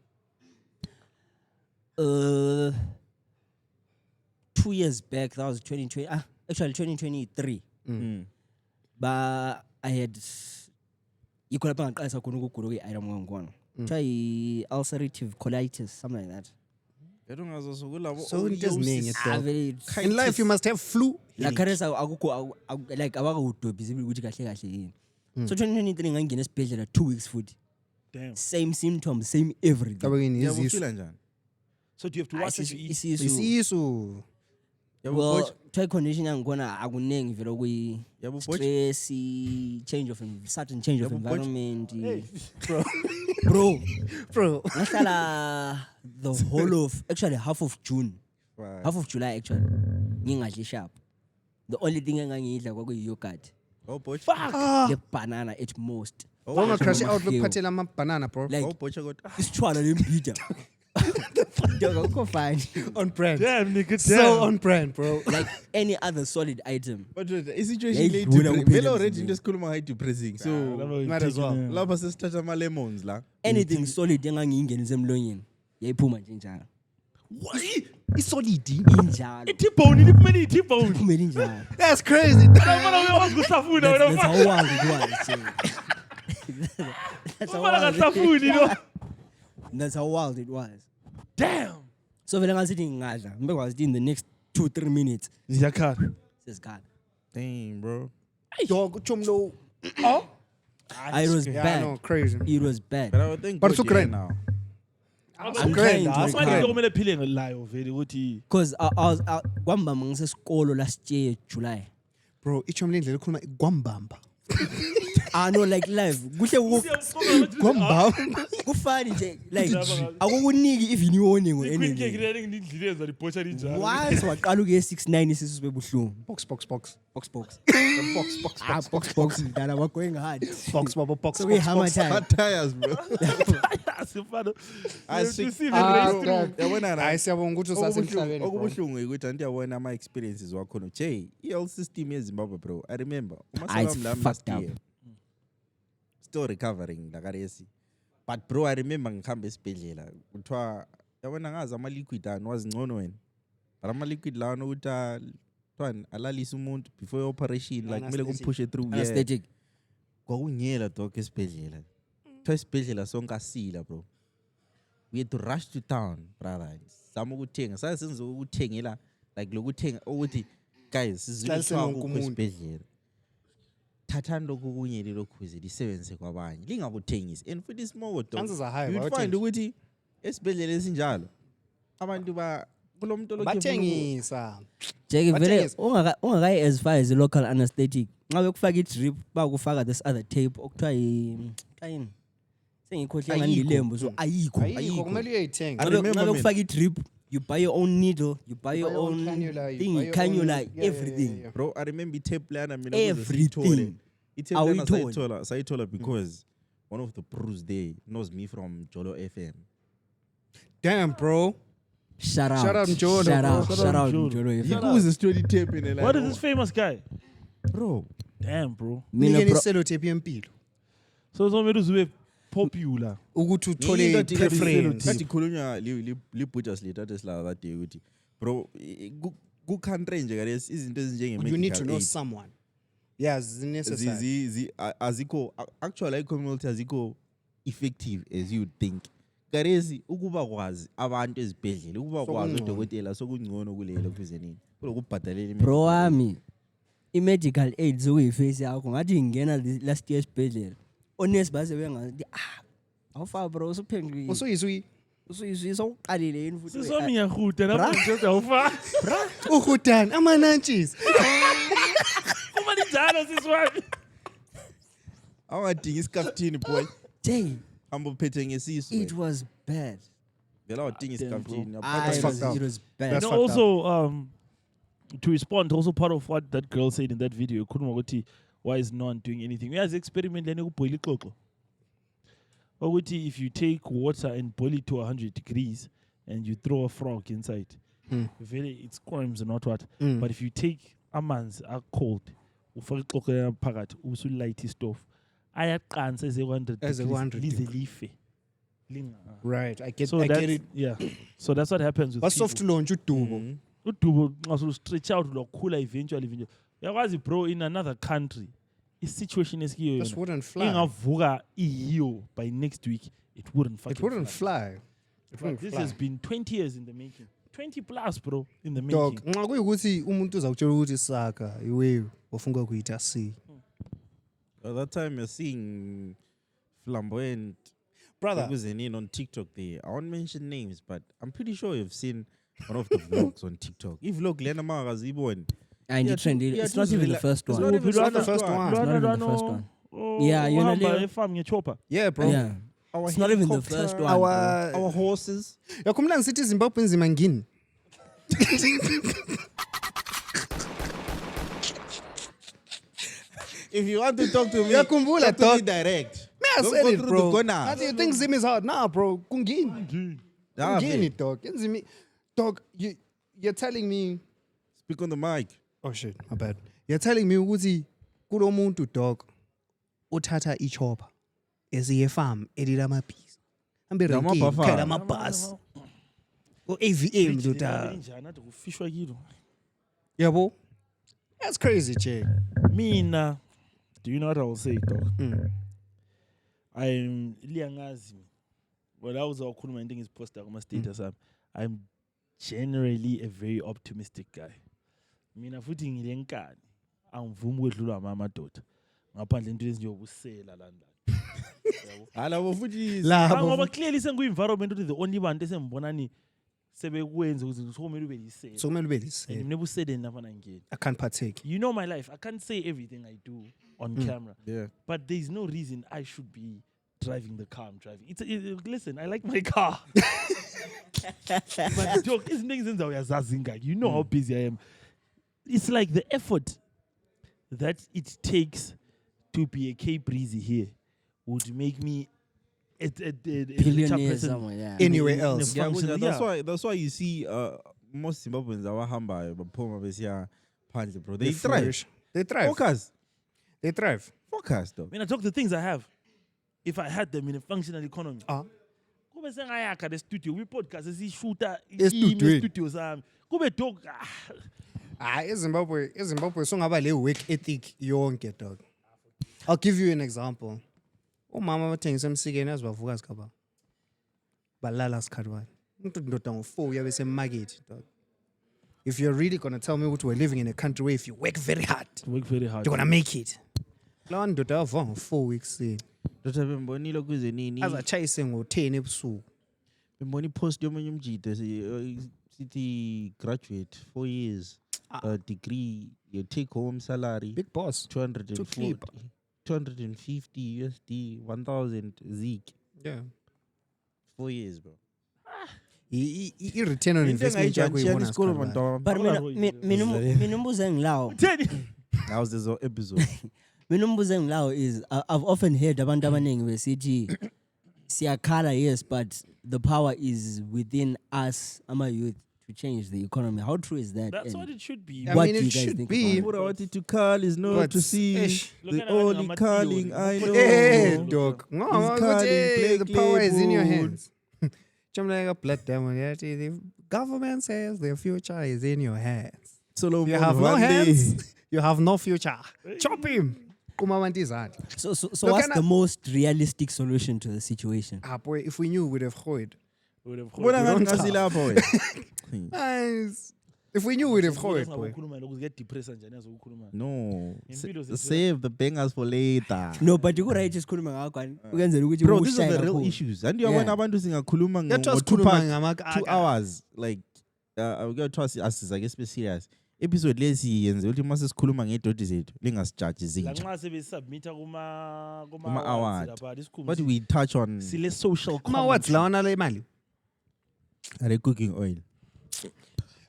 2 years back, that was 2020. Actually 2023. But I had yikho lapha ngaqalisa khona ukugula kwe-iron ngongwana. Kuthiwa ulcerative colitis, something like that. Yena ungazosukulabo So into eziningi, Ah, dog. very In life, you must have flu. la khares akukho like abakawudobhisi ukuthi kahle kahle yini. So 2023 ngangena esibhedlela 2 weeks futhi. Damn. Same symptoms, same everything. Kabakini izisu. Yabufila njani? So do you have to watch what you eat? Isisu. Isisu. Well, try condition yangikhona akuningi vele kuyi Yabubotsh? stress, change of certain change of Yabubotsh? environment. Bro. Bro, Bro. ngahlala the whole of actually half of June, Right. half of July actually. Ngingadli sharp. The only thing engangiyidla kwakuyi yogurt, Wawubotsh? the banana at most. Don't crash out Hill. lokuphathela ama-banana, bro. Like Wawubotsh kodwa? isitshwala lembida. Go fine. On brand. Damn, nigga, damn. So on brand, bro. Like any other solid item. But i-situation Yayi le dula depressing. kuphela Vele already emzimbeni. into esikhuluma ngayo depressing. So Might as well. lapha sesithatha ama-lemons la. Anything solid engangiyingenisa emlonyeni yayiphuma nje njalo. Isolidi. Injalo. T-bone, liphumele i-T-bone. Iphumela injalo. That's crazy. Mara uyawazi kusafuna That's wena. how wild it was. Jay. That's how Mara wild kasafuni no. That's how wild it was. Damn. So vele ngasithi ngingadla. Mbe kwazithi in the next 2-3 minutes Ziyakhala. sesikhala. Damn, bro. Dog, chumlo. It was Yeah, bad. no, crazy. It was bad. But I would think But good so yeah great. now. I'm trying to Manje recover. kumele phile ngelayo vele ukuthi Because I was kwambamba ngisesikolo last year July. Bro, ichom le ndlela ekhuluma gwambamba. No, like live. Kuhle Gwambamba. kufani nje like akukuniki even warning or Queen cake anything. le ngidlile za libotcha linjalo. Once waqala ukuye 69 isisu sibebuhlungu. Box, box, box. Box box. Box, box, Box dala we're going hard. box, baba, box, So we box, hammer box. time. Hard tires, bro. Asifana. I You see. see the Ah, race God. through. Yabona na. Hayi siyabonga ukuthi usasemhlabeni. bro. Okubuhlungu ukuthi anti yabona ama-experiences wakhona. Jay, i-health system yeZimbabwe, bro. I remember. It's Umasalam last fucked up. year. Still recovering lakaresi. But bro, I remember ngikhambe esibhedlela. Kuthiwa yabona ngazi ama-liquid ani wazingcono wena. But ama-liquid lawa nokuthi kuthiwani alalise umuntu before operation like kumele Anesthetic. kumpushe through. Yeah. Anesthetic. Kwakungiyela dog esibhedlela. Kuthiwa esibhedlela sonke asila bro. We had to rush to town, brother. Sama ukuthenga. Sasenze ukuthengela like lokuthenga ukuthi guys Sihlalisene sizilithwa wonke umuntu. esibhedlela thathani lokhu kunye lokhuze lisebenzise kwabanye lingakuthengisi and futhi small Chances are high, you find bawuthengisa. ukuthi esibhedlela esinjalo abantu kulomuntu lokhu bathengisa Jake vele Bathengisa. ungakayi as far as local anesthetic. Nxa bekufaka i-drip bakufaka this other tape okuthiwa yini? Sengikhohle ngandilembu so ayikho. ayikho kumele uyayithenga. Nxa bekufaka i-drip, you buy your own needle, you buy your your own own cannula, you buy thing, your cannula, own- yeah, everything. yeah. bro I remember itape lana mina Everything. itape lana Awuyitholi. sayithola because one of the pros there knows me from Jolo FM. Damn, bro. Shout out. Shout out Mjolo, Shout bro. out. Shout Shout out out Mjolo. Mjolo. Yikuze story tape in What is this famous guy? bro? Damn, bro. Mina Nikeni bro- sellotape yempilo So somebody who's popular. ukuthi uthole preference. Kathi khulunywa li butchers lethathe sila that day ukuthi bro ku country nje kalesi izinto ezinjenge You need to know someone. Yes, necessary. azikho actually community azikho effective as you think. Karezi ukuba kwazi abantu ezibhedlela ukuba kwazi Sokungcono. udokotela sokungcono kulela kuze nini kulokubhadalela Bro wami, i-medical aid zokuyiface yakho ngathi ngingena last year esibhedlela. Honest base bengathi awufa bro usuphendukile. Usuyizwi Usuyizwisa uqalile yini futhi. Siswami ngiyahuta namanje awufa. uhudani amanantshisi. Uma linjalo siswami. awadinga iskaftini boy Jay, hamba uphethe ngesisu it was bad. vela awadinga iskaftini That's fucked up. It was bad. That's And fucked up. also, to respond, also part of what that girl said in that video, why is no one doing anything? We as experiment, if you take water and boil it to 100 degrees and you throw a frog inside, it's crimes and not what. But if you take amans are cold, light stove, ayaqansa as 100 As a 100 degrees, degree. lize life. Right, I get So I that's, get it. yeah. So that's what happens with But people. soft launch udubo. udubo nxa stretch out lokhula eventually yakwazi bro in another country i-situation esikiyo This yona wouldn't fly. ingavuka iyiyo by next week it wouldn't It wouldn't fly. It But wouldn't this fly. has been 20 years in the making 20 plus bro in the Dog, making nxa kuyukuthi umuntu uzawutshela ukuthi saka iwe wafunga kuyita C. At that time you're seeing flamboyant Brother, Zenin on TikTok there. I won't mention names, but I'm pretty sure you've seen one of the vlogs on TikTok. If vlog Lena Magazibon. And Yeah, the trend, yeah, it's not to even the rela- first it's one. not even It's not the first one. It's not even the first one. Yeah, you know, Leo- efam ngechopper yeah, bro. Yeah. Our It's not even the helicopter, first one. bro. Our horses. Yakhumbula ngisithi iZimbabwe inzima ngini. If you want to talk to me, Yakhumbula, talk to me dog. direct. Me, I Don't said go it, through bro. the corner. How do you think Zim is hard? Nah, bro. Kungini. Nah, Kungini, babe. dog. Inzimi. Dog, you're telling me. Speak on the mic. Oh shit, my bad. You're telling me ukuthi kulo muntu dog uthatha ichopper esiye farm elila amabhizi. Ambe renkini Lamabhafana. khala amabhasi. O-AVM ndoda. njani ade kufishwa kilo Yabo? That's crazy, Jay. mina do you know what I will say dog Mm. liyangazi wala uzawukhuluma into engiziposta kuma-status ami I'm generally a very optimistic guy mina futhi ngile nkani angivumi ukwedlulwa amadoda ngaphandle into ezinjengobusela lana Alabo futhi ngoba clearly sengiku-environment ukuthi the only bantu esengibonani sebekwenza ukuthi sokumele ube lisela So kumele ube and lisele. mina ebuseleni lapha ngingeni I can't partake. you know my life I can't say everything I do on camera Yeah. but there's no reason I should be driving the car I'm driving. Listen, I like my car. But joke, izinto engizenza uyazazi ngaki. You know how busy I am. It's like the effort that it takes to be a K-Breezy here would make me a richer Billionaire person somewhere, yeah. Anywhere in a else. Yeah, function, that's why you see most Zimbabweans abahambayo baphuma besiya phandle bro. They They thrive. flourish. They thrive. Focus. They thrive. Focus though. I mean, I talk the things I have. If I had them in a functional economy. Ah. Kube sengayakha the studio, we podcast esishoota Estudweni. studio sami. Kube dog eZimbabwe songaba le work ethic yonke dog. I'll give you an example. Umama abathengisa emsikeni azibavuka zikhaba. Balala sikhathi wani. Umuntu ndoda ngo4 uyabe semarket dog. if you're really gonna tell me what we're living in a country where if you work very hard, Work very hard. you're gonna make it. Lawa ndoda yavanga 4 weeks in. Dr. bembonile kuze nini Azachayise ngo-10 ebusuku. bembona ipost yomunye umjide sithi graduate 4 years degree your take home salary Big boss. 240 250 USD 1000 Zig Yeah. 4 years bro. I-return on Into investment yakho engayijantshiyana uyibona isikolo sikhala. bantwana. But mina umbuzo engilawo. That was the episode. Mina umbuzo engilawo is I've often heard abantu abaningi besithi siyakhala, yes, but the power is within us, ama youth, to change the economy. How true is that? That's And what it should be. I what mean, do it you guys should think be. about What I wanted to call is not But, to see eish. Look the at only Anamatilio. calling I know. Hey, dog. No, He's but, calling the power is in your Playboy. hands. Like a blood demon. The government says the future is in your hands. Solomon You have no one day. hands. You have no future. Chop him. Kumawantizana. So Look, what's can the I- most realistic solution to the situation? Ah, boy, if we knew, we'd have heard. Bona don't ngani ngasilapho wena? Nice. If we knew, we'd have heard, boy. No. Impilo zethu- Save the bangers for later. No, but you could write just khuluma ngakho and ukenzela ukuthi Bro, these are ushaye the real kakhulu. issues. And uyabona Yeah. abantu singakhuluma That was ngo-2 Kuluma 2 hours. Like kuyathiwa asizake sibe serious. Episode lesi yenze ukuthi mase sikhuluma ngedodi zethu lingasijaji zintsha. lanxa sebesubmita kuma Award. lapha isikhumbi But we touch on sile social What's commentary. lawana le mali? are they cooking oil.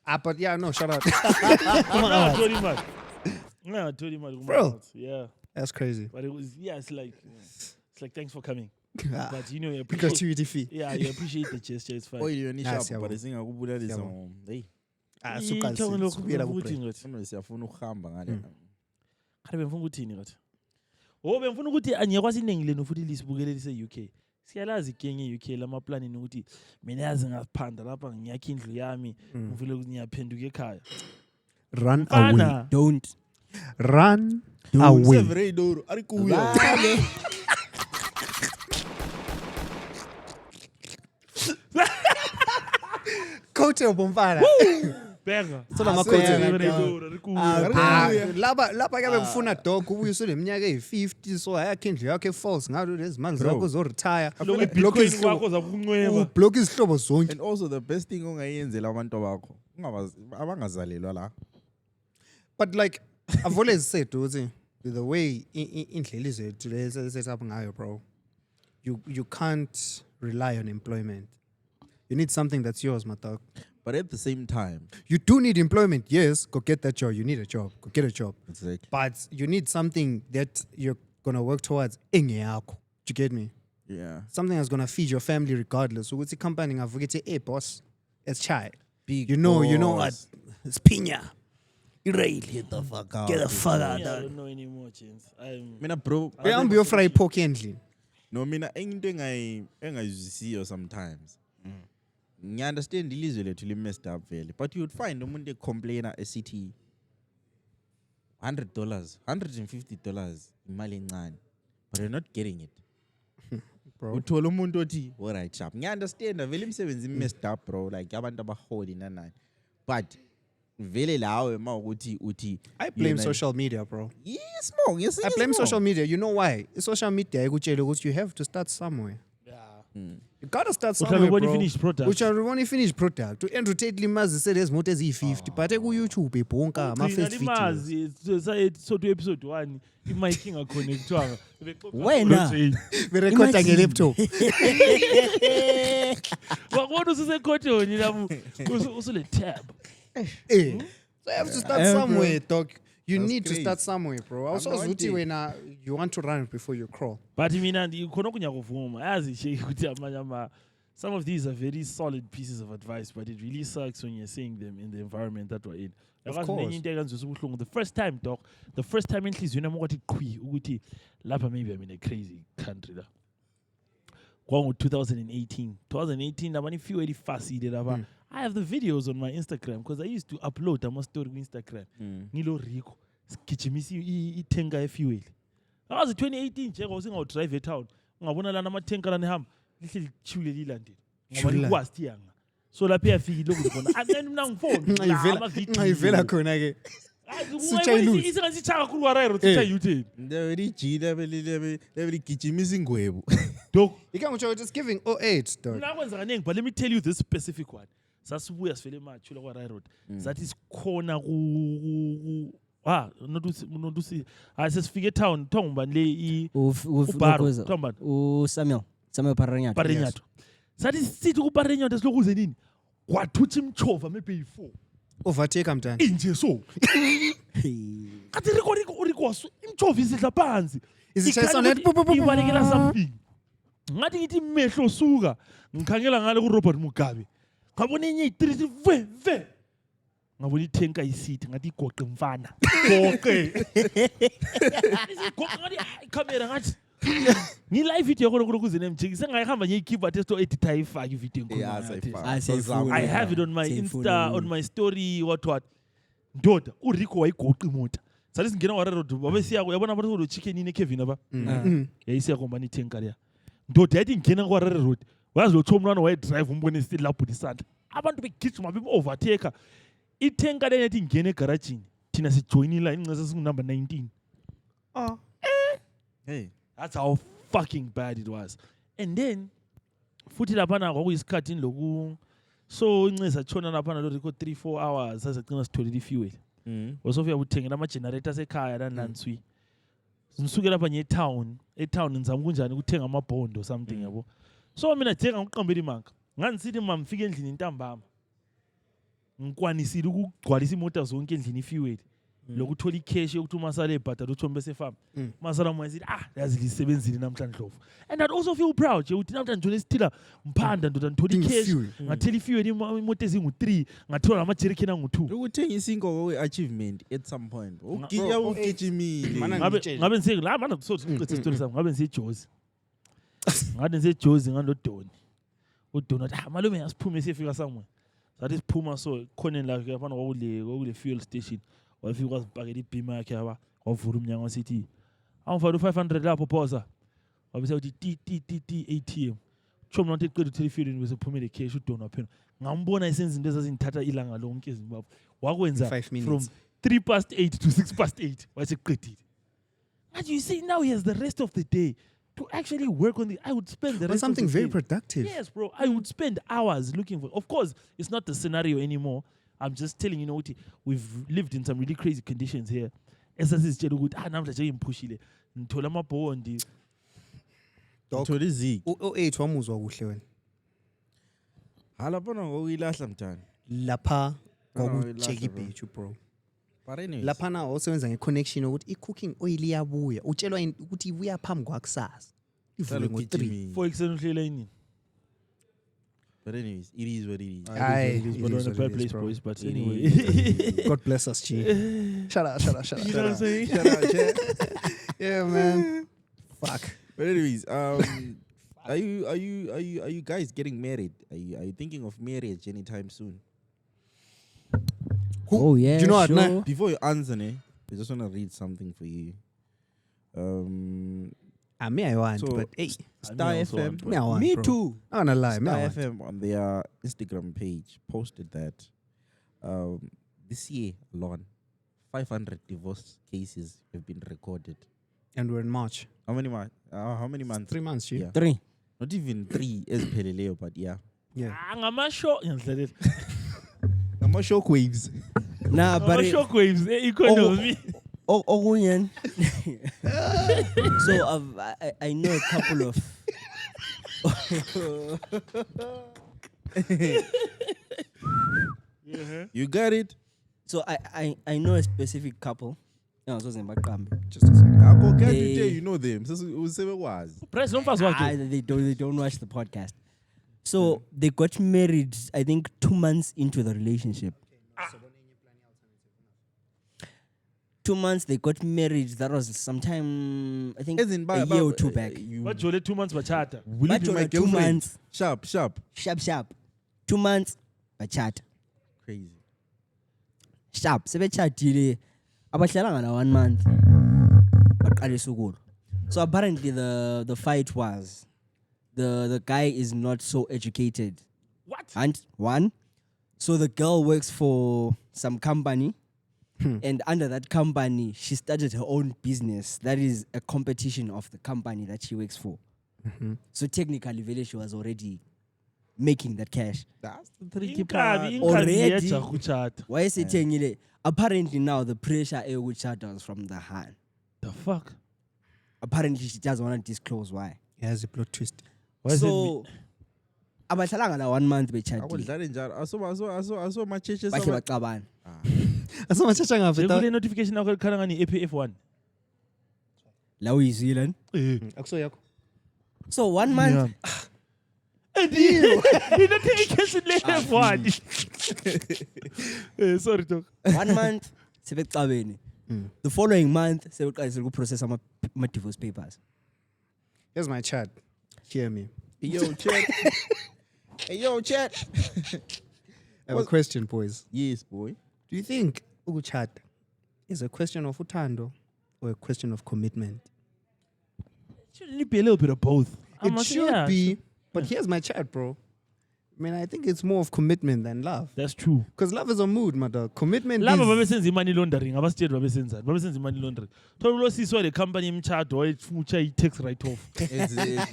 Ah, but yeah, no, shut up. Ungangatholi imali. Ungangatholi imali kuma Bro. awards. Yeah. That's crazy. But it was, yeah, it's like thanks for coming. Ah, But you know, you appreciate, gratuity fee. yeah, you appreciate the gesture. It's fine. Oil yona Ah, ishaphu siyabonga. but singakubulalisa Siyabonga. hey. Ah, Ithongo suka lokhu sibuyela futhi ku-break. ngathi. Manje siyafuna ukuhamba ngale. Kade bengifuna ukuthini ngathi? Oh, bengifuna ukuthi angiyakwazi iningi lenu futhi lisibukele lise UK. Siyalazi igenge e-UK lamaplanini ukuthi mina yazi ngaphanda lapha ngiyakha indlu yami ngivule ukuthi ngiyaphenduka ekhaya. Run away. Fana. Don't. Run away. Severe doro ari kuya. Coach bomfana. Bhenga. Sola Ah, ma-coach. Laba ke bekufuna dog ubuye usuneminyaka eyi-50 so ayakho indlu yakho e-false ngathi lezi mali zakho zoretire. Lokhu i-Bitcoin kwakho zakuncweba. Ublock izihlobo zonke. And also the best thing ongayenzela abantu bakho abangazalelwa la. But like I've always said ukuthi the way indlela zethu lezi set up ngayo, bro, you can't rely on employment. You need something that's yours, my dog. But at the same time, You do need employment, yes. Go get that job. You need a job. Go get a job. exactly. But you need something that you're gonna work towards. Do you get me? Yeah. Something that's gonna feed your family regardless. So what's the company? I've got hey boss, it's chai. Big You know what? boss. It's pina. Get Get the fuck out. the fuck out. I don't know anymore, James. Mina bro, I'm your fry pork endling. no mina into engayizwisiyo sometimes. Ngiunderstand ilizwe lethu li messed up vele, but you would find umuntu ecomplainer esithi $100, $150 imali encane, but you're not getting it. Bro. Uthola umuntu othi alright sharp. Ngiunderstand vele imisebenzi messed up bro, like abantu abaholi nanani. But vele lawe mawukuthi uthi I blame yena- social media, bro. Yes, mo, yes, I blame social media. You know why? Social media, you have to start somewhere. You gotta start Uhlala somewhere, ubona bro. i-finished product. Uhlala finished product. To Tate Limazi said there's more than 50, but ku-YouTube ibhonka Ugcina ama-first videos. limazi so to episode 1 imic ingaconnectwanga Wena. Berekhoda Imagine. nge-laptop. wakubona ususekhothoni lapho usule tab. Eh. So you have to start somewhere, dog. You That's need to crazy. start somewhere, bro. Also, I'm Zuti, not when you want to run before you crawl. But mina khona okunyakuvuma yazi nje ukuthi amanye some of these are very solid pieces of advice, but it really sucks when you're saying them in the environment that we're in. Of Yakazi course. nenye into ekanzwisa ubuhlungu. The first time, dog, the first time enhliziyweni yami kwathi qhwi ukuthi lapha maybe I'm in a crazy country la. Kwangu 2018. 2018 labani few edifasile lapha. I have the videos on my Instagram because I used to upload ama story ku Instagram. Ngilo Rico sigijimisa ithenga efuel. Akazi 2018 nje ngosingawu drive etown. Ungabona lana amathenka lana ehamba lihle lichule lilandela. Ngoba Chula. likwasti yanga. so lapha iyafikile ukuthi khona and mina ngifone Ngayivela khona ke. Sitshayile isengasitsha kakhulu warayro sitha YouTube Ndabelijile beligijimisa ingwebu. dog You can't show it's giving 08 dog. mina kwenza kaningi but let me tell you this specific one sasibuya sivele emathula kwa Railroad sathi sikhona ku not usi sesifike etown thongubani le ubaro thongubani Samuel Parenyato. Parenyato sathi sithi ku Parenyato silokuze nini kwathuthi imchova maybe yi4 Overtake mntana. inje so kathi riko imchova isidla phansi Izishayisa net ibalekela something ngathi ngithi mehlo suka ngikhangela ngale ku Robert Mugabe ngabona enye i3 ve ngabona ithenka isithi ngathi igoqe mfana goqe isigoqe ngathi camera ngathi ngi live video yakho lokuze nemjiki sengayihamba nje ikhipha testo edit ayifaki video enkulu I have it on my Insta on my story what ndoda uRico wayigoqa imota sathi singena wa Railroad babe siya yabona abantu lo chicken ine Kevin aba yayisiya kombani ithenka leya ndoda yathi ngena kwa Railroad wazi lo thomlwana waye drive umbone still lapho isandla abantu begijima be overtaker ithenka le yathi ngene egaragini thina sijoinila inqesa singu number 19 Hey. That's how fucking bad it was. And then futhi lapha na kwakuyisikhathi loku so inqesa tshona lapha na lo Rico 3-4 hours sasagcina sitholile ifuel. Wasofika uthengela ama generators ekhaya lananswi. Ngisuke lapha nye town ngizama kunjani ukuthenga amabhondo something yabo. So mina thenga ngiqambela imanka. Nganisithi mamfika endlini intambama. Ngikwanisile ukugcwalisa imoto zonke endlini ifuel. Lokuthola icash yokuthi umasala ebhatala uthombe sefam masala mwayithi yazi lisebenzile namhlanje Ndlovu and I also feel proud je uthi namhlanje njole sithila mphanda ndoda ngithola icash ngathela ifuel imoto ezingu3 ngathola ama jerrycan angu2 Ukuthengisa ingogo we-achievement at some point. Ugijimile. ngabe ngiseke la mana kusothi uqedwe story sami ngabe ngisejozi ngabe ngisejozi ngandodoni udona athi malume yasiphume sefika somewhere sathi siphuma so khoneni la ke afana kwakule fuel station wafika kwazipakela ibhima yakhe yaba wavula umnyango wasithi awufaka u500 lapho phosa wabese uthi ti ATM chomna nto eqeda uthela ifuel bese kuphumele cash udona waphela ngambona isenza into ezazingithatha ilanga lonke eZimbabwe wakwenza from 8:03 to 8:06 waseqedile but you see now he has the rest of the day to actually work on I would spend the rest something of the very day. productive. Yes, bro. I would spend hours looking for. Of course, it's not the scenario anymore. I'm just telling you, we've lived in some really crazy conditions here. Esasizitshela ukuthi namhlanje ngimpushile. Ngithola amabhondi. Uthola izigi. U08 wamuzwa kuhle wena. Halapha ngokuyilahla mntana. Lapha kwakujeki beach bro. Lapha na osebenza ngeconnection ukuthi i-cooking oil iyabuya. Utshelwa ukuthi ibuya phambi kwakusasa. Ivule ngo3. For example, uhlela yini? But anyways, it is what it is. But on a bad place, boys. But anyway, God bless us, G. Shut up. You know what I'm saying? Shut up. Yeah, man. Fuck. But anyways, are you guys getting married? Are you thinking of marriage anytime soon? Oh yeah. Do you know what? Sure. Before you answer, I just want to read something for you. Me, I want, So, but hey, Star also FM. want, me, I want, Me bro. too. I'm gonna lie, me, Star I want. FM on their Instagram page posted that this year alone, 500 divorce cases have been recorded. And we're in March. How many months? How many months? 3 months, G. Yeah. 3. Not even 3 as Peleleo, but yeah. Yeah. Ngamasho No more shockwaves. Nah, but shockwaves economy. Ogunyan. So I know a couple of You got it? so I know a specific couple. Just a second. How can you They- tell you know them? Was. Press nomfazi wakhe. They don't watch the podcast. So they got married, I think 2 months into the relationship. 2 months they got married. That was sometime, I think, As in, a year or two back. Bajole 2 months bachata. Will you be Bajole my 2 girlfriend? months. Sharp. Sharp. 2 months, bachat. Crazy. Sharp. Sebechatile. Abahlalanga na 1 month. Baqale sukulu. So apparently the fight was the guy is not so educated. What? And one, so the girl works for some company, and under that company, she started her own business. That is a competition of the company that she works for. So technically, vele she was already making that cash. That's the tricky Inkabi part. Already. yecha kuchata. Why is it saying apparently now the pressure was from the hand. The fuck? Apparently she doesn't want to disclose why. Here's a plot twist. Why is it So abahlala la 1 month bechadile. Akudlala njalo. Aso macheche Bakhe sama. bacabana. Asomatshatha ngaphi Sekule ta? notification yakho ekhala ngani APF1. La uyizwile. Akuso yakho. So 1 month And you not taking case in F1. Sorry talk. 1 month sebecabene. The following month sebeqalisile ukuprocess ama divorce papers. Here's my chat. Hear me. Yo, chat. Hey, yo, chat. I have a question, boys. Yes, boy. Do you think ukuchat is a question of utando or a question of commitment? Shouldn't it be a little bit of both? It should be, but here's my chat, bro. I mean, I think it's more of commitment than love. That's true. Because love is a mood, my dog. Commitment Laba is... babesenza money laundering, abasitshela babesenza money laundering. Thola ulosiswa le company imchato wayifucha i-tax write off.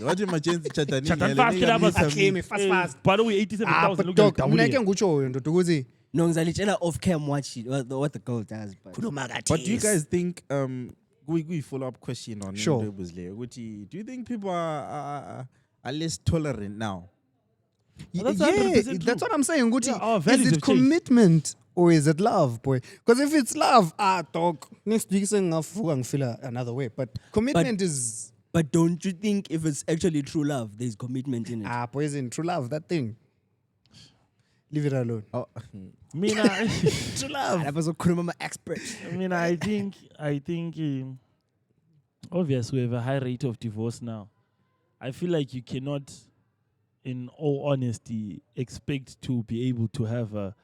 What emergency chatani? Chatani fast laba Aclaim, fast. But we 87,000 but look dog, at mina ke ngutsho ndoda ukuthi No ngizalitshela off cam what the girl does but But do you guys think we follow up question on Sure. into leyo ukuthi do you think people are less tolerant now? That's yeah, 100% true. that's what I'm saying. Gucci. Yeah, our values Is have it changed. commitment or is it love, boy? Because if it's love, dog, next week I'm feel another way. But commitment is but don't you think if it's actually true love there's commitment in it? boys, in true love, that thing. Leave it alone. Oh, Mina, True love. Abazokhuluma ama expert. I think obviously we have a high rate of divorce now. I feel like you cannot, in all honesty, expect to be able to have a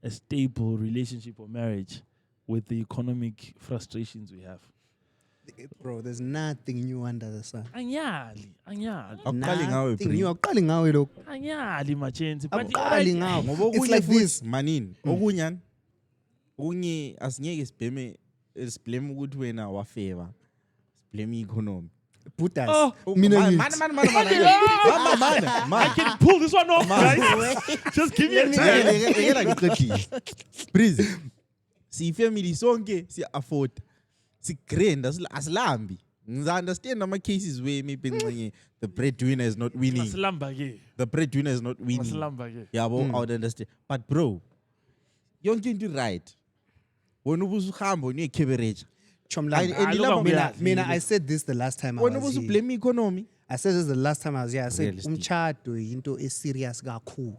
stable relationship or marriage with the economic frustrations we have. Bro, there's nothing new under the sun. Anyali. Awuqali ngawe, Nothing Pri. new. Awuqali ngawe lokho. Anyali machenzi. But Awuqali ngawe. Ngoba It's okunye like futhi, this. manini okunyani okunye asingeke siblame ukuthi wena wafeva siblame economy. Buddhas. Oh, Mina Man, ngithi. I can pull this one off, guys. Just give me a time. Ngeke ngiqedile. Breeze. Siyifamily sonke siya afford. Sigrand asilambi. Ngiza understand ama cases where maybe ngcenye the breadwinner is not winning. Masilamba ke. The breadwinner is not winning. Masilamba ke. Yabo, I would understand. But bro, yonke into right. Wena ubusuhamba unekebereja. Mina, I said this the last time I Wena was here. ubusublame economy. I said this the last time I was here. I said, Realistic. umchado into is serious kakhulu.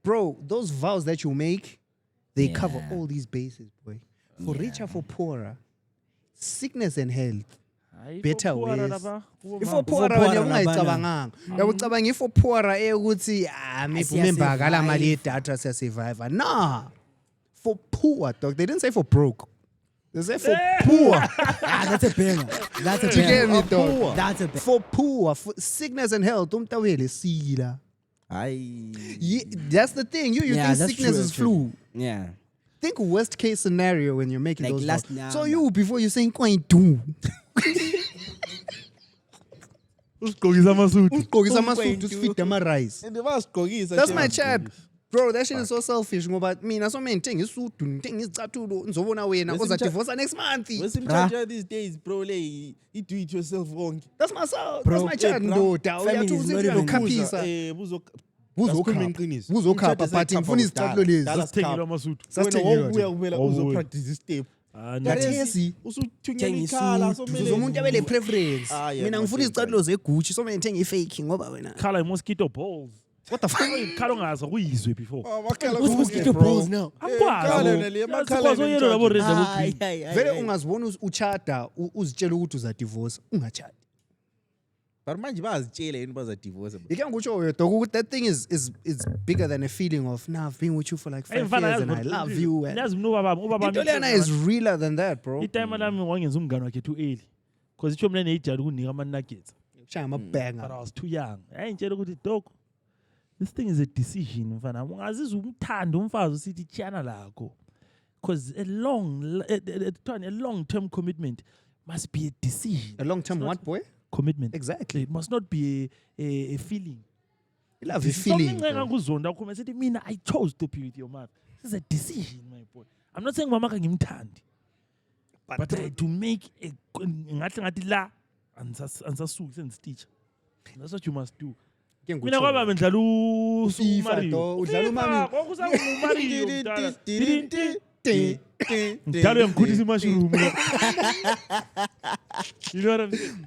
Bro, those vows that you make, they cover all these bases, boy. For richer, for poorer, sickness and health. Better ways. For poorer, ungayicabanganga. Uyacabanga if for poorer ukuthi maybe umembakala mali yedatha siyasurvive. Nah. For poor, dog. They didn't say for broke. They say for poor. That's a banger. That's a You get banger. me, dog? That's a banger. For poor, for sickness and health. Umtawele sila. Yeah, that's the thing. You Yeah, think that's sickness true, is actually. flu. Yeah. Think worst case scenario when you're making Like those last vows. now. So you, before you saying quite do. Usigqokisa amasudu. Ugqokisa amasudu usifit ama-rice. That's That's my chat. Bro, that shit is so selfish ngoba mina so many ngithenga isudu, ngithenga izicathulo, ngizobona wena Where's ozadivorce next month. Wesimchaja these days bro le do it yourself wonke. That's my soul. Bro, That's my chat ndoda. family is not even Uyakhaphisa. Buzokhapha. Buzokhapha but ngifuna izicathulo lezi. Sasithengelwa amasudu. Sasithengelwa nje. Ubuya kuphela Awubuyi. uzopractice this step. Kathesi Usuthunyela Thenga ikhala isudu. so uzomuntu abele preference. Ah, yeah, Mina ngifuna my izicathulo zeGucci so manje ngithenga ifake ngoba wena. Khala i-mosquito balls. What the fuck? Khala ongazwa kuyizwe before. What's mosquito balls now? Sikwazi oyelo labo red labo green. Vele ungazibona uchada uzitshela ukuthi uzadivorce ungachadi. But manje bazitshela yini bazadivorce. You can't go show dog. That thing is bigger than a feeling of nah, I've been with you for like 5 years and I love you. And Yazi ubaba into lena is realer than that, bro. itime lami wangenza umngane wakhe too early. Because itsho mina neyijali ukunika ama nuggets. Shaya But banger. I was too young. Ayintshela ukuthi dog This thing is a decision, mfana. Ungazizwa umthanda umfazi usithi tshana lakho. Because a long-term commitment must be a decision. A long-term what, boy? Commitment. Exactly. It must not be a feeling. You love your feeling. Mina, I chose to be with your mother. This is a decision, my boy. I'm not saying mama ngimthandi. But to make a ngathi la ansasuki sendistitch. That's what you must do. Mina kwaba mendlala uMario. Udlala uMario. Umario. Ngidala uyangikhuthisa imushroom. You know what I'm saying?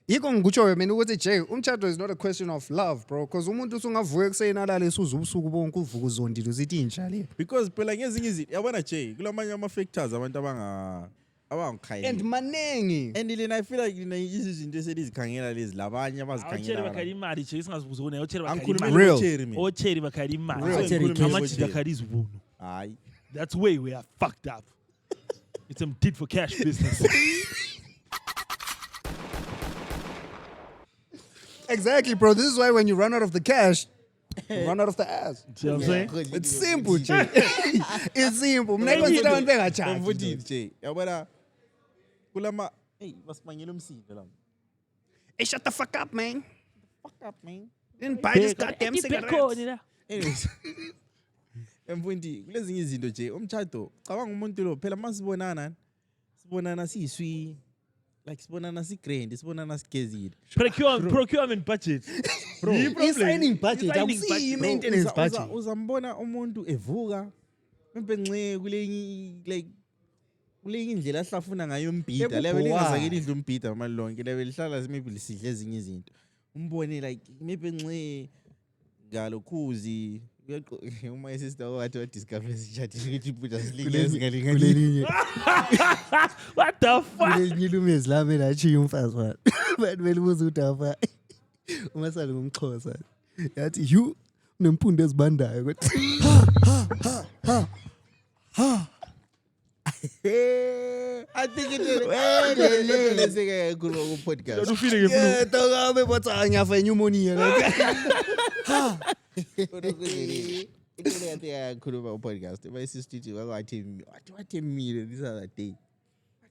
Yiko ngikutsho mina ukuthi Jay, umtshado is not a question of love, bro, because umuntu usungavuka kuseni alale suza ubusuku bonke uvuka uzondile uzithi inja le. Because phela ngezinye izinto yabona Jay kulamanye ama factors abantu abangikhayela. And manengi. And lena I feel like izinto eselizikhangela lezi labanye abazikhangela. Bakhali imali nje singazibuzona ocheri Real. ocheri bakhali imali. Ocheri Amachi bakhali izibunu. Hayi. That's where we are fucked up. It's a tit for cash business. Exactly, bro. This is why when you run out of the cash, you run out of the ass. See what I'm saying? It's simple, Jay. It's simple. Mina consider abantu bengachazi. Mfutini Jay. Yabona kulama basimangela umsindo la. Hey, shut the fuck up, man. Fuck up, man. Didn't buy this goddamn cigarettes. Anyways. Mfundi kulezinye izinto nje umtchado cabanga umuntu lo phela masibonana siyiswi like sibonana si-grand sibonana sigezile Procurement budget. Bro, he's signing budget. Awusiyi maintenance budget. Uzambona umuntu evuka mpenxe kulenye indlela ahlafuna ngayo umbhida lebe lingazakeli idla umbhida malonke lebe lihlala maybe lisidle ezinye izinto umbone like mpenxe ngalokhuzi uma isister wathi wa discover isichat ukuthi ibuja silingezi ngalingalinye. What the fuck? Kulenye ilumezi lami lathi umfazi wami. Bantu belibuza ukuthi afa. Uma sale ngumXhosa. Yathi you unempundu ezibandayo ukuthi I think it is. Let's say a good podcast. You feeling it? tokabe botsa nyafa pneumonia la. It's a good podcast. My sister wathi mina this other day.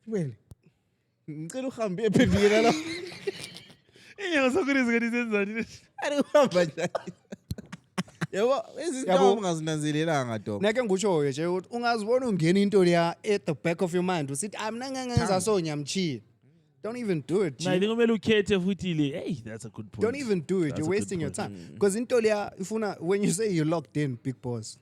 Well, ngicela uhambe ephendukela la. Inyanga sakho zingani Ari uhamba njani? Yabo izinto ungazinanzelelanga dog. Nake ngikutshoyo nje ukuthi ungazibona ungena into leya at the back of your mind usithi mina ngenza so nyamchiya. Don't even do it. Na ngomela ukhethe futhi le. Hey, that's a good point. Don't even do it. That's You're a good wasting your point. time. Because into leya ifuna when you say you're locked in, big boss.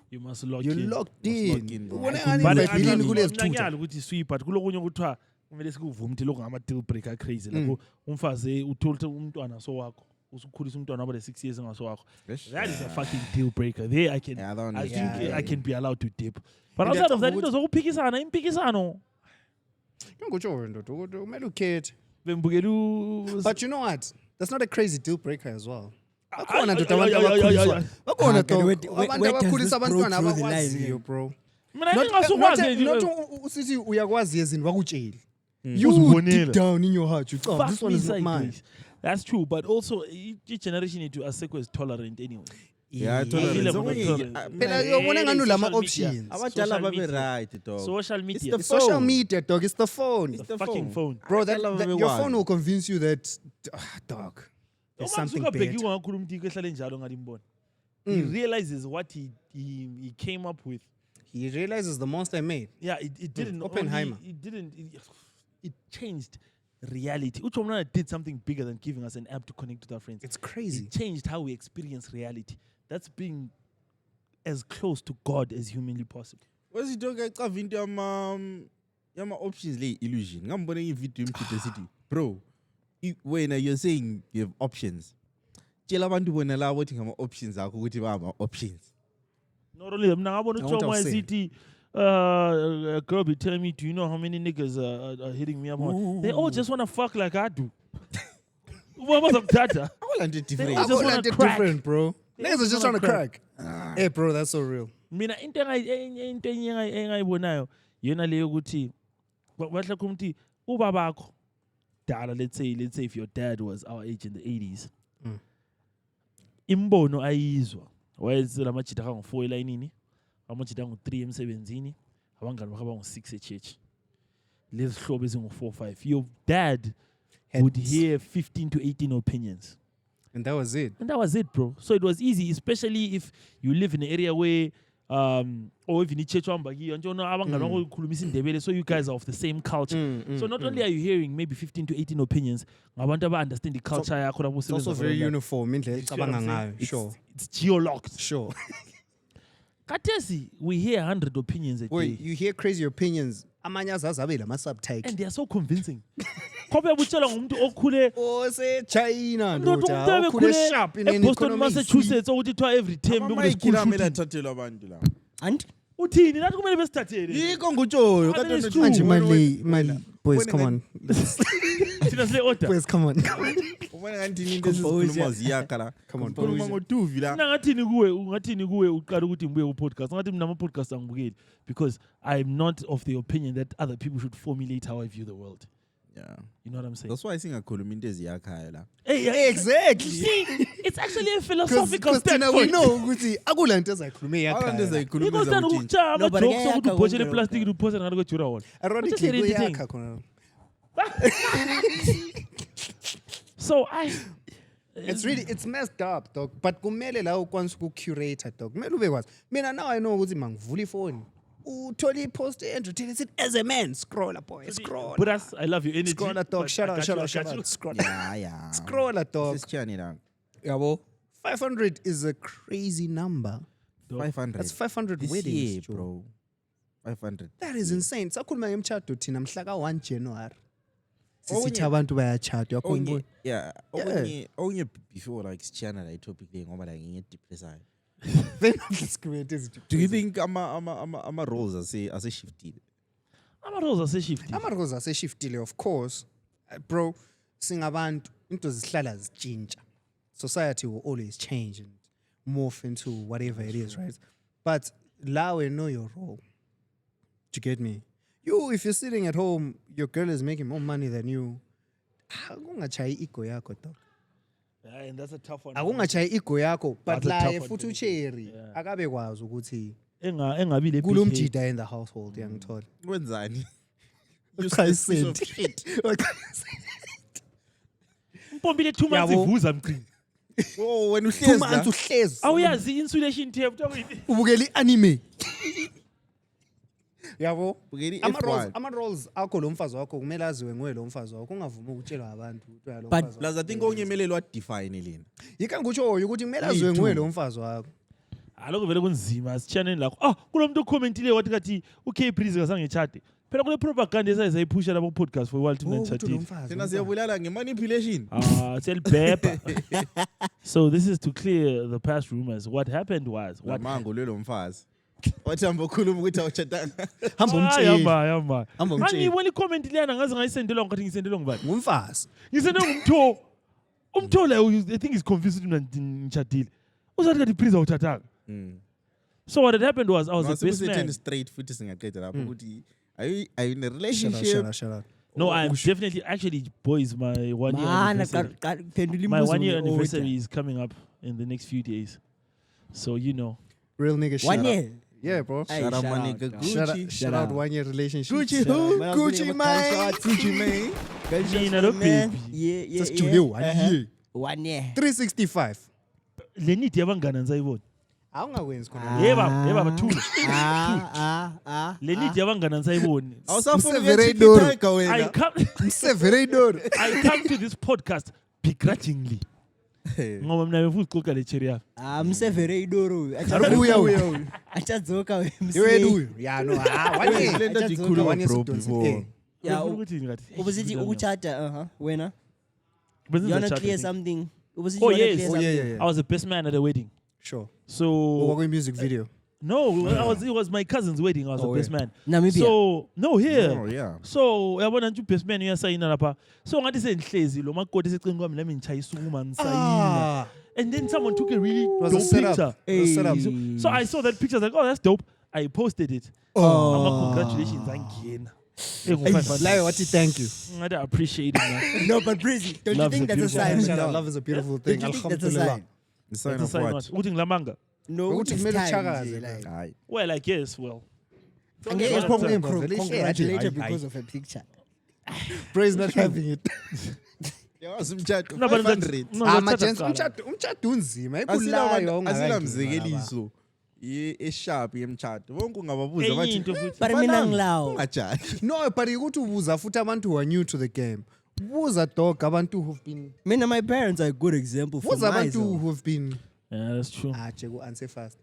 You must lock You're in. locked lock in. in, bro. Ubone But ngani ibhilini kulezithutha. ngiyala ukuthi sweep but kulokunye ukuthiwa kumele sikuvume ukuthi lokho ngama deal breaker crazy lapho umfazi uthola umntwana so wakho usukhulisa umntwana waba le 6 years ngaso wakho. That is a fucking deal breaker. There I can Yeah, I don't I think understand. I can be allowed to dip. But outside of that into zokuphikisana impikisano Ngikutshoyo ndoda ukuthi kumele ukhethe. bembukela But you know what? That's not a crazy deal breaker as well. Bakhona ay, ndoda ay, abantu ay, ay, abakhuliswa. ay, ay. Bakhona Okay, where abantu does abakhulisa this bro abantwana draw the line abakwaziyo, here? bro. mina Not ngingasukwazi usithi uyakwazi ezinto bakutsheli. Mm. You Uzibonela. deep down in your heart you go, fuck this one me is not mine. sideways. That's true, but also each generation into Aseko is tolerant anyway. Yeah, I feel like tolerance. Phela uyabona ngani ulama Social media. options. Abadala Social babe media. right dog. Social It's media. the It's social phone. media, dog. It's the phone. It's the fucking phone. Bro, that Abadala babe your one. phone will convince you that, dog, there's something Zuckerberg better. ungakhuluma umuntu ehlale njalo ngalimbona. He realizes what he came up with. He realizes the monster he made. Yeah, it didn't Oppenheimer. only, it changed reality. Ucho Mnana did something bigger than giving us an app to connect with our friends. It's crazy. It changed how we experience reality. That's being as close to God as humanly possible. Wazitoka ecava into yama options le illusion. Ngambona ivideo imkhithe sithi, bro, wena you're saying you have options. Tshela abantu bona la ukuthi ngama options akho ukuthi ba ama options. Not only that, now I want to I want tell to my say. city, a girl be telling me, do you know how many niggas are hitting me up on? They all just want to fuck like I do. What was up, Tata? Awalande different. I just wanna They're crack. different, bro. They Niggas are just just trying wanna to crack. Hey, bro, that's so real. Mina into engayibonayo yona leyo ukuthi bahle kumthi ubabakho dala, let's say if your dad was our age in the 80s, imbono ayizwa wayeze lamajita kangu-4 elayinini amajita angu-3 emsebenzini abangani bakhe abangu-6 echurch lezi hlobo ezingu-4-5 your dad would hear 15 to 18 opinions. And that was it. And that was it, bro. So it was easy, especially if you live in an area where, or if you need church, so you guys are of the same culture. So not only are you hearing maybe 15 to 18 opinions, understand the culture. It's also very uniform. Sure. It's geolocked. Sure. Katesi, we hear 100 opinions a day. Wait, you hear crazy opinions. Subtitle. And they are so convincing. Kobe butshela ngumuntu okhule China ndoda umuntu sharp in Boston, Massachusetts ukuthi kuthiwa every term Amamayiki la kumele athathelwe abantu la. And uthini nathi kumele besithathele Yiko ngutshoyo Manje kade it's true. my boys, come on. thina sile order Boys, come on. Ubona ngathi into esizikhuluma ziyakha la. Come on, Khuluma ngoduvi la. mina ngathini kuwe uqala ukuthi ngibuye ku-podcast ngathi mina ama-podcast angibukeli because I'm not of the opinion that other people should formulate how I view the world. Yeah. You know what I'm saying? That's why singakhuluma into eziyakhayo la. Hey, Exactly. see, it's actually a philosophical Because we standpoint. know ukuthi akula into ezayikhulume Abantu yakha. ezayikhuluma Ikothanda ezakuthi. ukutsha No, but ama-jokes ngeke okuthi yakha ubhotshele konke iplastic uphosa ngani kwejura wall. Ironically Just a kuyakha thing. khona. So It's messed up, dog. But kumele la ukwanisa uku-curate, dog. Kumele ube kwazi. Mina now I know ukuthi mangivula ifoni. Uthole i-post e-entertain it as a man. Scroller, boy. Scroll. but I love your energy. Scroller, dog. but Shout I out, got shout you, out, I got shout you. out. Scroller. Yeah. Scroller, dog. Sisichani la. Yabo. 500 is a crazy number. 500. That's 500 This weddings, year, Joe. bro. 500. That is insane. Sakhuluma ngemtshado thina mhla ka-1 January. Okunye- Sisithi abantu bayachata. Onye, yeah. Yeah. Onye before like sichana la topic le ngoba like ngidepressayo. Do you think ama roles ase shifted? Ama-roles aseshifti. Ama-roles aseshiftile, of course. Bro, singabantu into zihlala zitshintsha. Society will always change and morph into whatever it is, right? But now we know your role. Do you get me? You, if you're sitting at home, your girl is making more money than you. Akungachayi ego yakho, dog. Yeah, and that's a tough one. Akungachayi ego yakho, but That's a la tough one futhi to ucherry Yeah. akabe kwazi ukuthi Engabi le big head. kulomjida in the household yangithola. Kwenzani? Uchayisenthi. Mpombile 2 months Yabo. ivuza mqini. Oh, when 2 uhlezi months la. uhlezi. Awuyazi i-insulation tape kuthiwa Ubukela i-anime. Yabo. Bukeli Ama-roles F1. ama-roles akho lo mfazi wakho kumele aziwe nguye lo mfazi wakho. Ungavumi ukutshelwa abantu ukuthi uya lo But mfazi Plus I think onye melelo wa define lena. yika ngikutshoyo ukuthi kumele aziwe nguye lo mfazi wakho. aloko vele kunzima sitshaneni lakho kulo muntu okhommentile wathi kathi u-K Breeze kasangechade phela kule propaganda esayiphusha labo podcast for a while thina Ukuthi lo ngichatile mfazi. Thina siyabulala ngemanipulation. selibhebha. So this is to clear the past rumors. What happened was Lamango lelo mfazi. Wathi hamba ukhuluma ukuthi awuchatanga. Hamba umtsheli. yamba Hamba umtsheli. ngiyibona i-comment leyana ngaze ngayisendelwa ngathi ngisendelwa ngubani Ngumfazi. ngisendelwa ngumtho la I think he's confused ukuthi mina ngitshadile uzathi kathi Breeze awuthathanga. So what had happened was I was the best man. Straight futhi singaqeda lapho ukuthi are you in a Shut relationship? up. No, I'm definitely actually boys my 1 year Man, anniversary. phendula My imibuzo 1 year nge-order. anniversary is coming up in the next few days. So you know. Real nigga shut 1 up. year. Yeah, bro. Hey, Shout out shout my out, nigga dog. Gucci. Shout out 1 year relationship. Gucci Shout out. who? Man, I was Gucci really man. about to Gucci man. Nina lo baby. Yeah. Just Julie 1 year. 1 year. 365. Le need yabangana ngisayibona. Awungakwenzi khona. Yeba bathula. Le need yabangana ngisayiboni. Awusafuna Msevere ukuthi Doro. Tiger I wena. come Mseveredor. I come to this podcast begrudgingly. Ngoba mina befuna ukuxoxa le cherry yami. Msevere idoro. Uya. Achadzoka we Yewena uyo. Yeah, no. 1 year. Le nto Ajazonke ndikhuluma 1 year bro sidonse. before. Yeah, Ufuna ukuthini kathi? ubusithi ukuchata wena. Business You wanna chat, I clear think. something? Ubusithi Oh, you wanna yes. clear Oh, yeah, something? yeah. I was the best man at the wedding. Sure. So What music video? no, it was my cousin's wedding. I was Oh, the best yeah. man. Namibia. So no here. Oh yeah. So uyabona nje best man uyasayina lapha. So ngathi sengihlezi lo makoti esecinga kwami nami ngichaya isukuma ngisayina. And then someone took a really was a dope setup. picture. It was a setup. So I saw that picture, I was like, oh, that's dope. I posted it. Congratulations, angena. Like what? Thank you. I appreciate it, man. No, but Breezy, don't Love you think is a that's a beautiful sign? Shout out. dog? Love is a beautiful Don't thing. you think that's a Alhamdulillah. sign? The sign It's a of sign what? what? Ukuthi ngilamanga. No, Ukuthi it's kumele time uchakaze, nje, like. Hayi. Well, I guess, well. Angeke Because con- problem, con- vele congratulate her ihle, because of a picture. Bro is not having it. Yawazi umtjhado No, but that's 500. no, Ah, that's Majens, a umtshado unzima. Asila mzekeliso e-sharp yemtshado. Bonke ungababuza enye bathi into futhi. But mina ngilawo. ungajali. No, but ukuthi ubuza futhi abantu who are new to the game. Buza dog abantu who've been. Mina, my parents are a good example for Buza abantu myself. who've been. Yeah, that's true. Chego answer fast.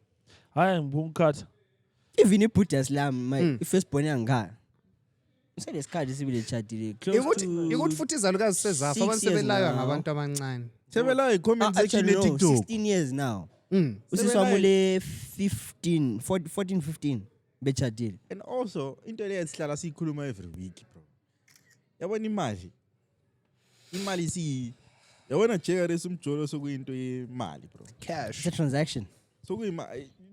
Hayi ngibunkat. Even iBuddha Slam, my first born yangaka. Usenesikhathi sibile chatile close Ikuthi futhi izalukazi sezafa 6 abantu years sebelayo now. ngabantu abancane. Sebela i-comment section Actually, no, e-TikTok. 16 years now. Mm. Usisi wami ule 15, 14, 15 bechatile. And also into le sihlala siyikhuluma every week bro. Yabona imali yabona jeka lesumjolo sokuyinto yemali bro. It's a transaction. Sokuyima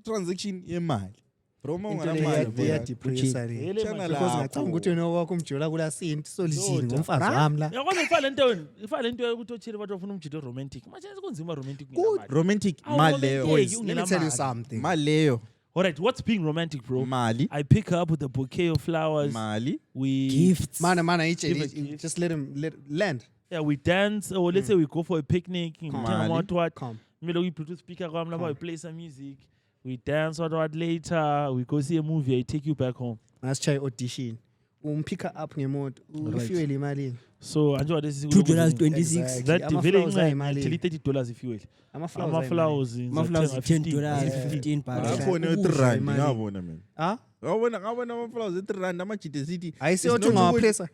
transaction yemali. Bro uma Into unganamali le bro. yadepressa le. Hele Shana manje. Because lapho. ngacanga ukuthi wena wakho umjola kula sinti solishini ngomfazi wami la. Yakwazi ifale into yokuthi othile bathi bafuna umjito romantic. Manje kunzima romantic ngemali. Romantic Awu, mali romantic, leyo. boys. Let me tell you something. Mali leyo. All right, what's being romantic, bro? Mali. I pick her up with a bouquet of flowers. Mali. We Gifts. Man, Give a each gift. just let him land. Yeah, we dance, or let's say we go for a picnic. Mali. Come. Maybe we Bluetooth speaker, we play some music. We dance what later. We go see a movie. I take you back home. Let's try audition. Pick her up ngemoto. Ufuel imali. So Anjo, this is $2.26. Exactly. that Ama very flowers ayimali. actually $30 if you will. Ama Ama flowers. flowers Maflowers $10, 15 bucks. Ngabona ukudla u-3 imali. ngabona mina. Ah? Ngabona ama-flowers e-3 amajite city. Ayisiyo ukuthi ungawapressa.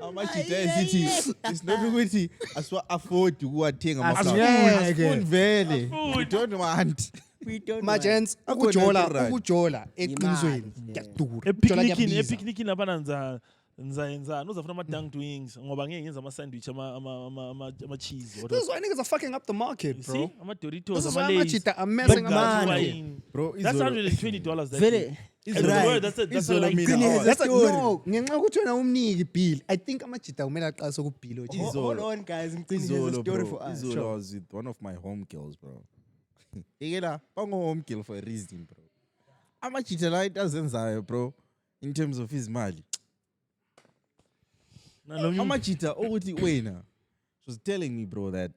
Amajite esithi it's not ukuthi asiwa-afford ukuwathenga Asingeke. asifuni vele. We don't want. We don't Majens Akhona u-3. ukujola eqinisweni Imali, kuyadura. Ukujola kuyabiza. Epicnicini lapha nizayenzani uzafuna ama-dunked wings ngoba ngeke ngenza ama-sandwich ama-cheese This is why niggas are fucking up the market, see bro. ama-Doritos This is why ama-Lays, amajita are messing up the Bugatti market. wine. Bro, That's izolo- $120 that Very. day. It's And right. that's a Izolo like mina- Qiniso. That's a Story. no. Ngenxa ukuthi wena umniki bill. I think amajita kumele aqalise ukubill. Hold on, guys. I'm telling you a Izolo, story bro. for us. Izolo I was with one of my home girls, bro. Ikela, bango-home girl for a reason, bro. Amajita la into azenzayo, bro, in terms of his mali. Amajita ukuthi wena. She was telling me, bro, that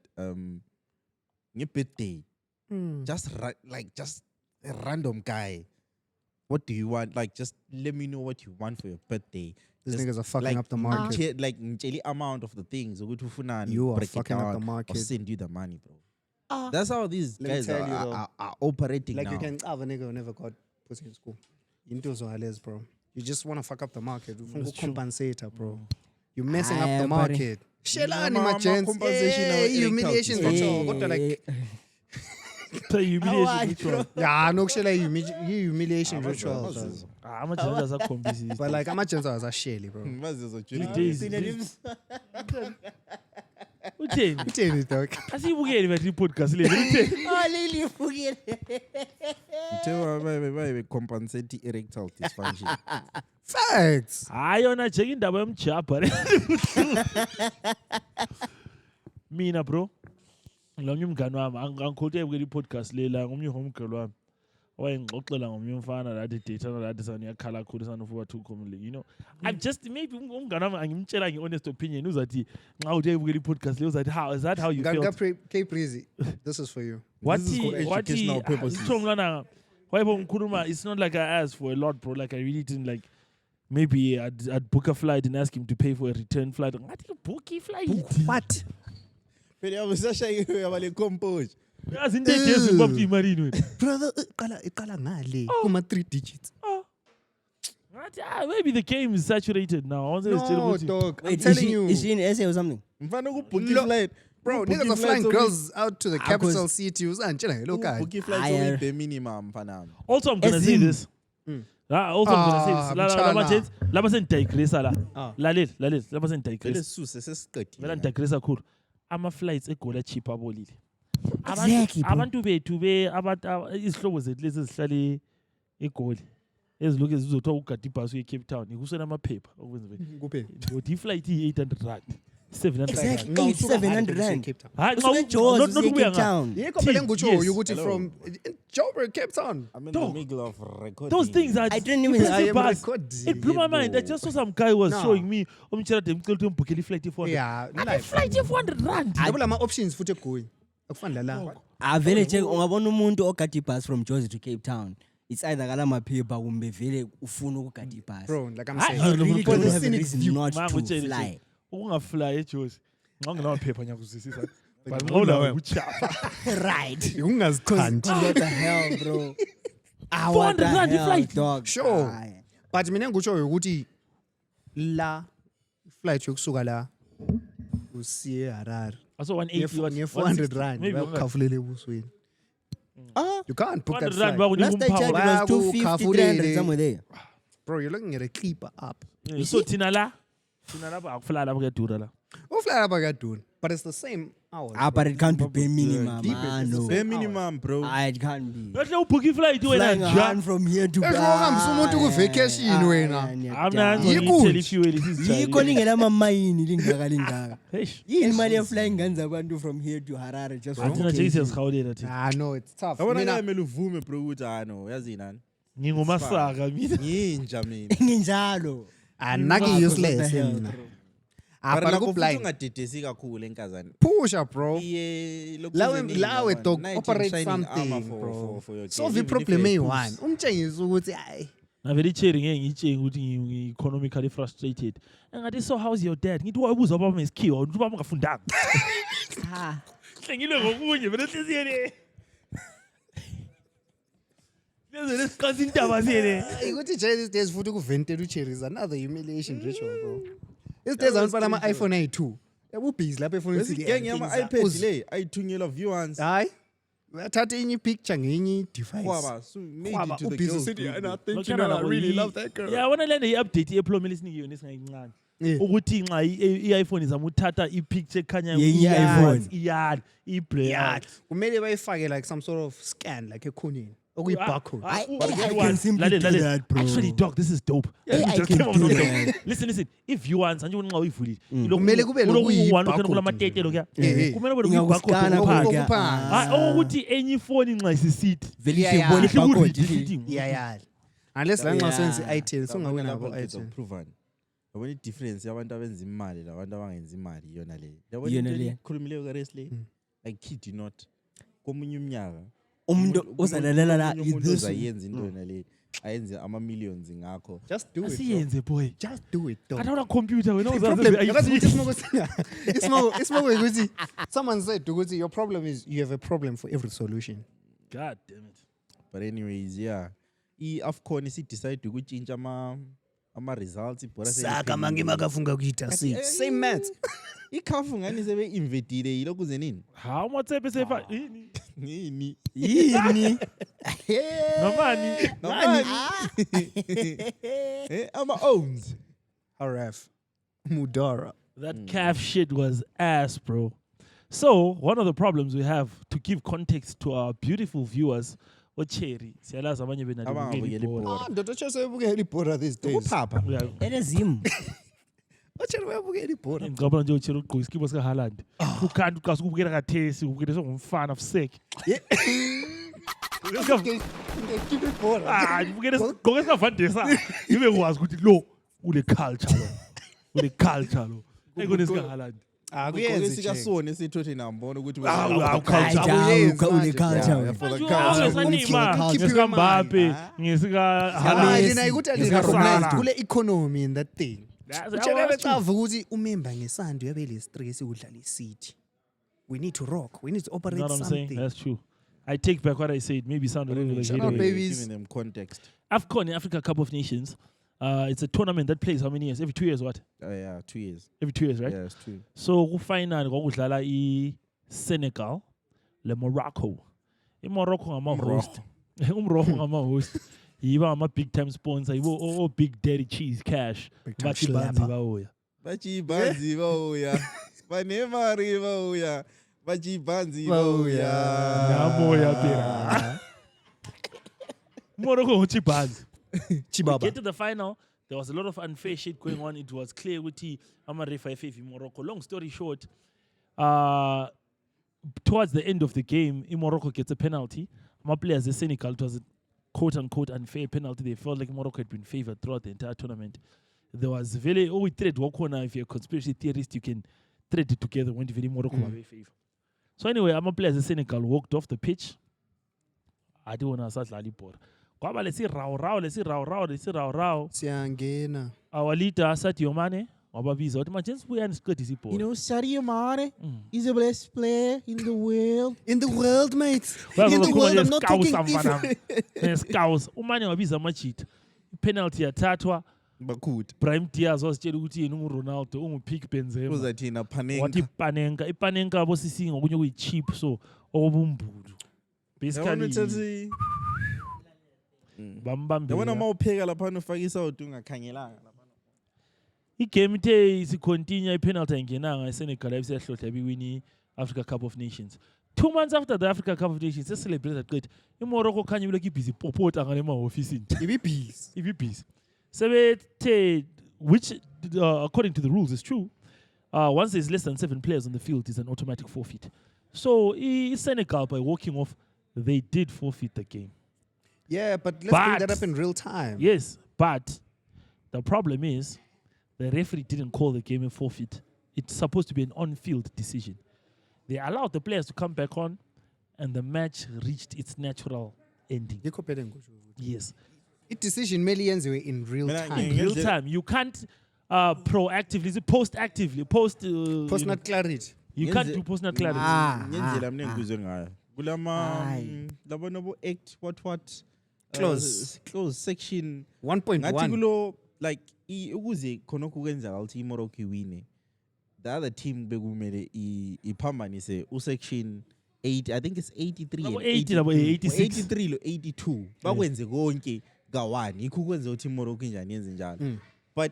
birthday, just a random guy. What do you want? Like, just let me know what you want for your birthday. These Just niggas are fucking like, up the market. Like, ngitshela amount of the things. ukuthi ufunani, You are break it fucking up down, the market. I'll send you the money, bro. That's how these Let me guys tell you, though. are operating Like now. you can have a nigga who never got pussy in school. Into zohales, bro. You just want to fuck up the market. You compensate, bro. You're messing up the Aye, buddy. market. Shelani, my gents. compensation Hey, or humiliation erectile control. What the like? humiliation ritual. Yeah, no, shela humiliation ritual. Ama-gender azakhombisa But like, I'm a gents are shelly, bro. utheni Tell me, dog. asiyibukeli bathi i-podcast le utheni compensate erectile dysfunction. Facts. hayi yona jeka indaba yomjabha le mina bro lomnye umngane wami angikhothi ebukela i-podcast lela ngomnye home girl wami wayengixoxela ngomnye umfana lathi datana lathi saniyakhala kakhulu sanofuba too commonly you know I'm just maybe umngane wami angimtshela nge-honest opinion uzathi nxa uthi ebukela i-podcast le uzathi how is that how you felt Cape Breezy, this is for you. This is for educational purposes. wathi wayebo ngikhuluma it's not like I asked for a lot bro like I really didn't like maybe I'd book a flight and ask him to pay for a return flight ngathi book i-flight What? Phela yabusashayiwe yabale compose. yazi into egezi ngibaphi imalini wena Brother, iqala ngale. Kuma 3 digits. ngathi maybe the game is saturated now I No, dog. I'm Wait, telling you. is she in SA or something? Mfana ukubook Look, flight. Bro, Book niggas are flying flights girls out to the capital cause- city. Uzanjela hello guy. Book flights Higher. only the minimum mfana. also I'm gonna As say in- this also I'm gonna say this mchana. laba sendidigressa la Ah. lalela laba Vele sendidigressa suse sesiqedile. vela ndidigressa kakhulu ama-flights eGola cheap abolile Exactly, bro. abantu bethu izihlobo zethu lezi ezihlala eGoli ezilokhu ezizothiwa ugada ibhasi uye Cape Town ikusena amaphepha okwenza Kuphi? ukuthi iflight iyi-800 rand 700 Exactly. rand 700 rand. Cape Town. Hayi, Usuke not eJozi usiye ukuya Cape nga- Town. Yikho phela engikutshoyo Yes. ukuthi Hello. from Joburg, Cape Town. I'm in Dog. the middle of recording. Those things are. I didn't even- you press I the am bus, recording. it blew my mind. I just saw some guy was No. showing me. Umtshela de ngicela ukuthi umbhukele iflight ye-400. Yeah, And life. iflight ye-400 rand. Yabo lama options futhi egoyi. Akufani la. Avele check ungabona umuntu ogada ibhasi from Jozi to Cape Town. It's either kala maphepha kumbe vele ufuna ukugada ibhasi. Bro, like I'm Hayi, saying. You really For don't the have a scenic reason view. not Ma, to ngikutshele fly. nje, ukungafly eJozi. Nganginaphepha nyakuzwisisa. But Ngibona ngawula wena. ukuchapha. Right. Ungazithandi. What the hell, bro? 400 rand i-flight. dog. Sure. Aye. But mina ngikutshoyo ukuthi la flight yokusuka la usiye Harare. So 180 was Nge 400 rand Maybe bayakukhafulele ebusweni. Ah, You can't book that 400 rand flight. bakunika last I checked, it umphako. was 250, 300 somewhere there. Bro, you're looking at a clipper up. So thina lapha akufly lapha kuyadura la. Ufly lapha kuyadura, but it's the same hours. Ah, but it can't be bare minimum. Deep Ah, it's the no. Bare same minimum, bro. Ah, it can't be. Yahle ubhuka iflight wena Flying nja. around from here to Let's go hambisa umuntu ku-vacation wena. Amna Yikho ngithela nje. ifuel yikho lingenamayini lingaka Eish. yini imali ye-flying guns abantu from here to Harare just for Athina nje vacation? siyazihawulela thina. Ah, no, it's tough. Yabona Mina- ngamele uvume bro ukuthi no, yazi nani? Ngingumasaka mina. Nginja mina. nginjalo Anaki useless What the hell, mina. bro? Ah, But but nakho futhi ku-blind. ungadedesi kakhulu enkazana. Pusha, bro. Iye Lawe dog operate something, bro. Solve i-problem eyi-one. Umtshengise ukuthi hayi. Navele icherry ngeke ngitshenge ukuthi ngi-economically frustrated. Engathi so how's your dad? Ngithi wayebuza ubaba ngesikhiwa ukuthi ubaba ungafundanga. Hlengilwe ngokunye vele enhliziyweni. Lezele siqansa intaba siyene. Ukuthi nje these days futhi ukuventela ucherry is another humiliation ritual, bro. These days abantu ama-iPhone ayi-2. Ubusy lapha efonini Bese gang yama-iPad le ayithunyelwa viewers. Hayi. Uyathatha enye ipicture ngenye device. Kwaba so made Khwaba, it to the ubusy girls sithi, group. and I think you Lokhana know I nabo really yi- love that girl. Yeah, wona lena i-update ye-Plomel esinikwe yona esingayincane. Yeah. Ukuthi nxa i-iPhone izama uthatha i-picture ekhanyayo Yenye i-iPhone. iyani i-blur. Yeah. Kumele bayifake like some sort of scan like ekhoneni. Okuyi-barcode. I can simply do that, bro. Actually, dog, this is dope. Yeah, You I just can came up do with that. something. Listen. If you want, nje nxa uyivulile. Kumele kube lokuyi-barcode kula matete lokya. Eh. Kumele kube Ingakuskana lokuyi-barcode. phansi. Okuphansi. Ukuthi enye ifoni nxa isisithi. Vele Yeah, siyibona yeah. i-barcode. Ihle iyayala. Unless la nxa Yeah. senze i-iTunes Labona sungabe lapho nabo ngicela i-iTunes. ukuprovana. Yabona i-difference yabantu abenza imali labantu abangenzi imali iyona le. Yabona Iyona into le. ekhulumileyo ka-race le. I kid you not. Komunye umnyaka umuntu ozalalela la umuntu this uzayenza into yona le. Ayenze ama-millions ngakho. Just do it. bro. Asiyenze boy. Just do it, dog. Athawula computer wena Problem, uzazi yakazi ukuthi ismoko ukuthi someone said ukuthi your problem is you have a problem for every solution. God damn it. But anyways, yeah. I-AFCON isidecide ukutshintsha ama-results ibhora Saka mange makafunga kuita same maths. ikhafu ngani sebe-invadile yilokhu ze nini How much episode yini? yini yini Nomani. ama-owns RF. Mudara. That calf shit was ass, bro. So, one of the problems we have to give context to our beautiful viewers, Cherry, siyalazi abanye benalo Abangabukeli ibhola. ibhola. Ndoda chese uyabukela ibhora these days. ukuphapha Yeah. enezim Ochela uyabukela ibhora. Ngicabanga nje uCherry ugqoka iskipa sika Haaland. Ukanti uqasa ukubukela kathesi, ubukela sengumfana fusek. Keep ibhora. Ah, ubukela sigqoka sikavandesa. Ibe kwazi ukuthi lo ule culture lo. Ule culture lo. Ekone sika Haaland. Akuyenzi sikasone sithothena mbona ukuthi une-culture for the Ngesanima, Keep your ngesikambaphe, mind, ngesika Hayi na ikuthi Messi. ali-recognize kule economy in that thing. That's Uchela true. becava ukuthi umemba ngesando yabe le stress ukudlala iCity. We need to rock. We need to You operate know what I'm saying? something. That's true. I take back what I said. Maybe sound a little bit Shut up, hatery. baby. giving them context AFCON, Africa Cup of Nations. It's a tournament that plays how many years? Every 2 years, what? yeah 2 years Every 2 years, right? yeah it's 2 So final kwakudlala Senegal, le Morocco. Morocco ngama-host. Umrocco ngama-host. Yiba ama-big time sponsor. Yibo Big Daddy Cheese Cash. Big time Bathi slapper. banzi bahoya. bachibanzi bauya banemari bauya bachibanzi bauya Namoya pera. Morocco ngothi banzi. We Chibaba. get to the final. There was a lot of unfair shit going on. It was clear with Amarefa FF in Morocco. Long story short, towards the end of the game, Morocco gets a penalty. My players, the Senegal, it was a quote-unquote unfair penalty. They felt like Morocco had been favored throughout the entire tournament. There was we trade Wakona. If you're a conspiracy theorist, you can trade it together when very Morocco were favor. So anyway, my players, the Senegal, walked off the pitch. I don't want to start Lalipor. Let's see rao. Siyangena. Our leader, Sadio Mane, wababiza wathi manje sibuya nisiqedisa ibhola. Sadio Mane is the best player in the world. In the world, mate. Well, In the well, world, well, I'm not scouts talking amfana. different. Scouts. Umane wabiza amachita. Penalty yathathwa. Bakut. Brahim Diaz wasitshela ukuthi yena unguRonaldo, unguPick Benzema. Uzathina Wathi Panenka. ipanenka bosisi ngokunye kuyi-cheap so okubumbudu. Basically bambambela. Yabona mawupheka lapha ufaka isawudu ungakhangelanga lapha. Igame ithe isicontinue ipenalty ayingenanga iSenegal ayisehlohla ibiwini Africa Cup of Nations. 2 months after the Africa Cup of Nations, se-celebrate qedwa. iMorocco khanya ulokhu ibhizi popota ngale mahofisini. Ibibhizi. Ibibhizi. Sebethe, which according to the rules is true. Once there's less than 7 players on the field, it's an automatic forfeit. So Senegal, by walking off, they did forfeit the game. Yeah, but let's bring that up in real time. Yes, but the problem is the referee didn't call the game a forfeit. It's supposed to be an on-field decision. They allowed the players to come back on, and the match reached its natural ending. Yikho phela engikusho ukuthi Yes. i-decision mele yenziwe in real Mina time. In real time. You can't proactively, post-actively, Post-nut clarity. you can't do post-nut clarity. Ngendlela mina engikuzwe ngayo. Kulama labona bo act what Clause. Clause section 1.1. ngathi kulo like ukuze khonokho kwenzakala ukuthi iMorocco iwine. The other team bekumele iphambanise usection 8, I think it's 83 and 80 labo 86. 83 lo 82 bakwenze konke ka1 yikho kwenza ukuthi iMorocco injani yenze njalo. But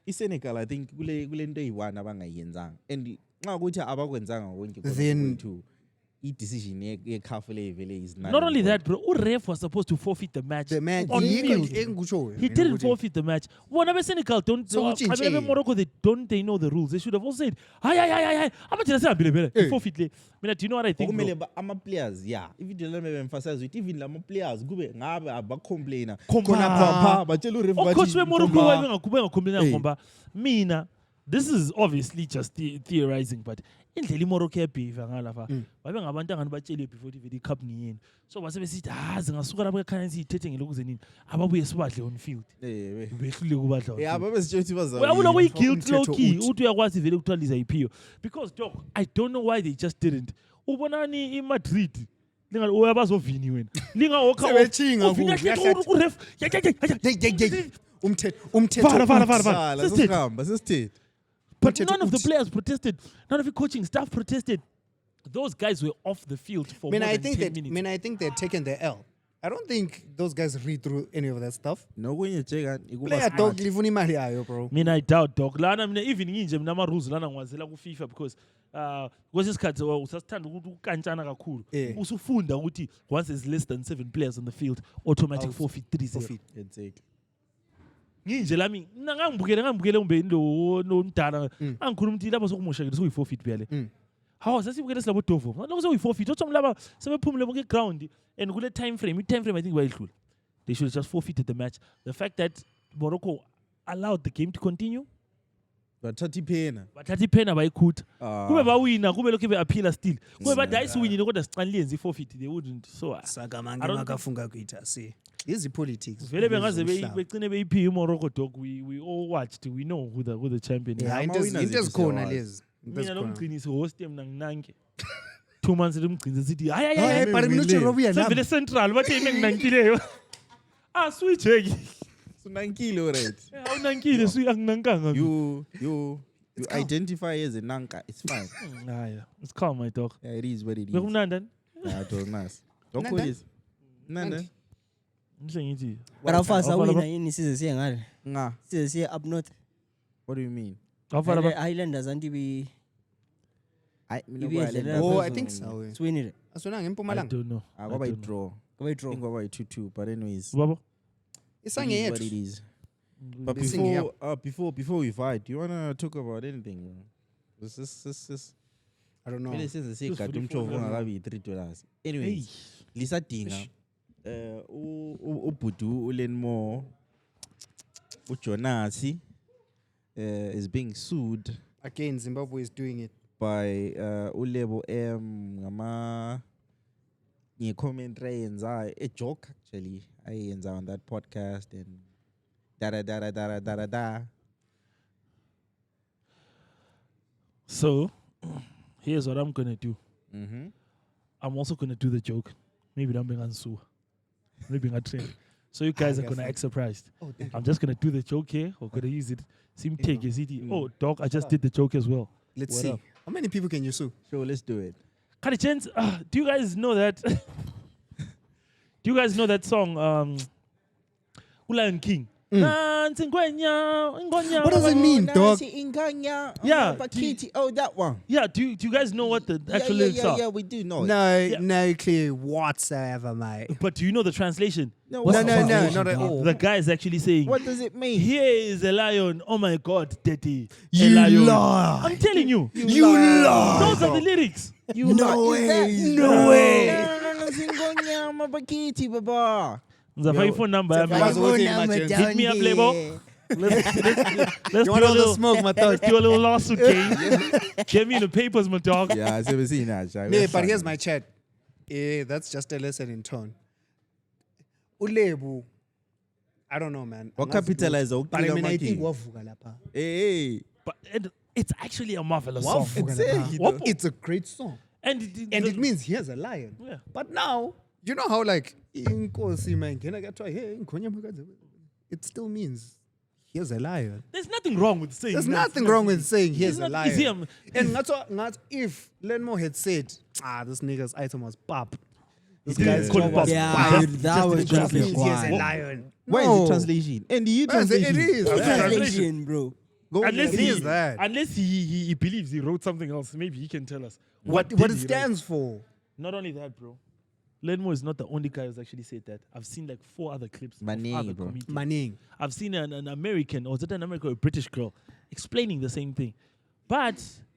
iSenegal I think kule nto eyi1 abangayenzanga and nxa ukuthi abakwenzanga konke Then to i-decision ye-CAF vele is Not only that, bro, Uref was supposed to forfeit the match. the man on yikho field. engikutsho wena. He didn't forfeit the match. Bona Senegal don't. So which I mean, Morocco they know the rules. They should have also said, "Hi. I'm not saying bile forfeit le." Mina, do you know what I think? kumele bro? ama-players ya ivideo lami emphasize ukuthi even lama-players kube ngabe abacomplaina Khona batshela uref Of course, we Morocco Komba. ngakubhenga Hey. ngomba. Mina, this is obviously just theorizing, but indlela iMorocco yabhiva ngalafa babe ngabantu angani batshele before the cup ngiyini. So base besithi zingasuka lapha ekhaya siyithethe ngelokuze nini ababuye sibadle on field. Behlule kubadla. ababesitshe ukuthi Uyabona kuyi-guilt Umthetho low-key uthi. uthi uyakwazi vele ukuthola izayiphiyo because dog I don't know why they just didn't. Ubonani iMadrid uyabazovini wena lingawokha Sebetshinga kubi, uyahlathi. Umthetho. sesihamba sesithethe But Umthetho none of the uthi. players protested. None of the coaching staff protested. Those guys were off the field for more than 10 minutes. I think they're taking the L. I don't think those guys read through any of that stuff. nokunye jeka Player dog livuna imali yayo, bro. Mina I doubt dog. Lana mina even nginje mina ama-rules lana ngiwazela ku-FIFA because kwesinye isikhathi usasithanda ukuthi ukantshana kakhulu. Yeah. Usufunda ukuthi once there's less than 7 players on the field, automatic forfeit 3-0. Forfeit. Nginje lami ngangibukele umbe nomdala angikhuluma ukuthi lapha sokumoshekile sokuyi-forfeit phela. Hawu sasibukele silabo Dovo. Lokho sokuyi-forfeit. Othi laba sebephumule bonke ground and kule time frame I think bayidlula. They should have just forfeited the match. The fact that Morocco allowed the game to continue, bathatha iphena bathatha iphena bayikhutha. Kube bawina, kube lokho be-appeala still. Kube badayisa uwinile kodwa siqanile yenza i-forfeit, they wouldn't. So Sakamange I don't makafunga kuita see. Easy politics. vele bengaze Umhlaba. begcine beyiphiwe iMorocco dog. We all watched. We know who the champion is. Yeah, into ama-winners ezikhona ethu lezi. Into Mina ezikhona. nomgcinisi host mina nginanke. 2 months limgcinisi sithi hayi Hayi, but mina uJerobi Sevele yena. central bathi yimi nginankileyo. Switch eki. sunankile alright Awunankile anginankanga. you identify as a nanka it's fine Haya, it's calm my dog. yeah, it is what it is Bekumnandi? yeah, it was nice Nanda? Lokholisa Nanda Ngihle ngithi. Barafasa Awufana wina yini size siye ngale. nga Size siye up north. what do you mean Highlanders anti be mina Ibe kwale- yedlela Oh, I phezulu. think so. Swinile. Asona I ngempumalanga. don't know. kwaba i-draw Kwaba I draw. think kwaba i-2-2 but anyways Baba, It's It is what it is. But Bising before we fight, do you wanna talk about anything? This I don't know. Mele senze sigade umjovo ungakabi $3. Anyways, lisadinga ubhudu uLenmore uJonasi is being sued Again, Zimbabwe is doing it. by uLebo M ngama comment ayenzayo a joke actually ayenza on that podcast and da. So, here's what I'm gonna do. Mm-hmm. I'm also gonna do the joke. Maybe I'm being sue. Maybe I'm trained. So you guys are gonna act surprised. I'm just gonna do the joke here. We're gonna use it. Sim take is it? Oh, dog! I just did the joke as well. Let's What see. up? How many people can you sue? Sure, let's do it. Kind of chance. Do you guys know that? Do you guys know that song? Lion King. What does it mean, dog? Yeah, Oh, that one. Yeah. Do you guys know what the actual lyrics are? Yeah, we do know. No clue whatsoever, mate. But do you know the translation? No, No, not at all. The guy is actually saying, What does it mean? "Here is a lion. Oh my God, Daddy, a You lion." lie. I'm telling you, You lie. those are the lyrics. No way. No way. Nzafaka phone number. Nzafaka yami. phone number Hit me up, Lebo. Let's You do want a all the little, smoke, my dog? let's do a little lawsuit game. Get me in the papers, my dog. Yeah, I've never seen that. Nee, but here's my chat. That's just a lesson in tone. Ulebu, I don't know, man. What I'm not- capitalize But I mean, I think Hey, wavuka lapha. But it's actually a marvelous song. Wavuka Exactly, lapha. though. It's a great song. And It means here's a lion. Yeah. But now, you know how like inkosi mangena kathiwa hey ingonyama kanze. It still means here's a lion. there's nothing wrong with saying There's that. nothing wrong with saying here's It's a not easy, lion. And that's if Lenmore had said, this nigga's item was pop. This He guy's didn't job call was it Yeah, pop. dude, that was just means like, here's a why? lion. Why is No. it translation? And you Yes, translation. it is. It's Yeah. Translation, bro. Unless It he is that. unless he believes he wrote something else, maybe he can tell us What did it he write? stands for. Not only that, bro. Lenmore is not the only guy who's actually said that. I've seen like 4 other clips of Manengi, other bro. comedians. Manning. I've seen an American, or is it an American or a British girl, explaining the same thing. But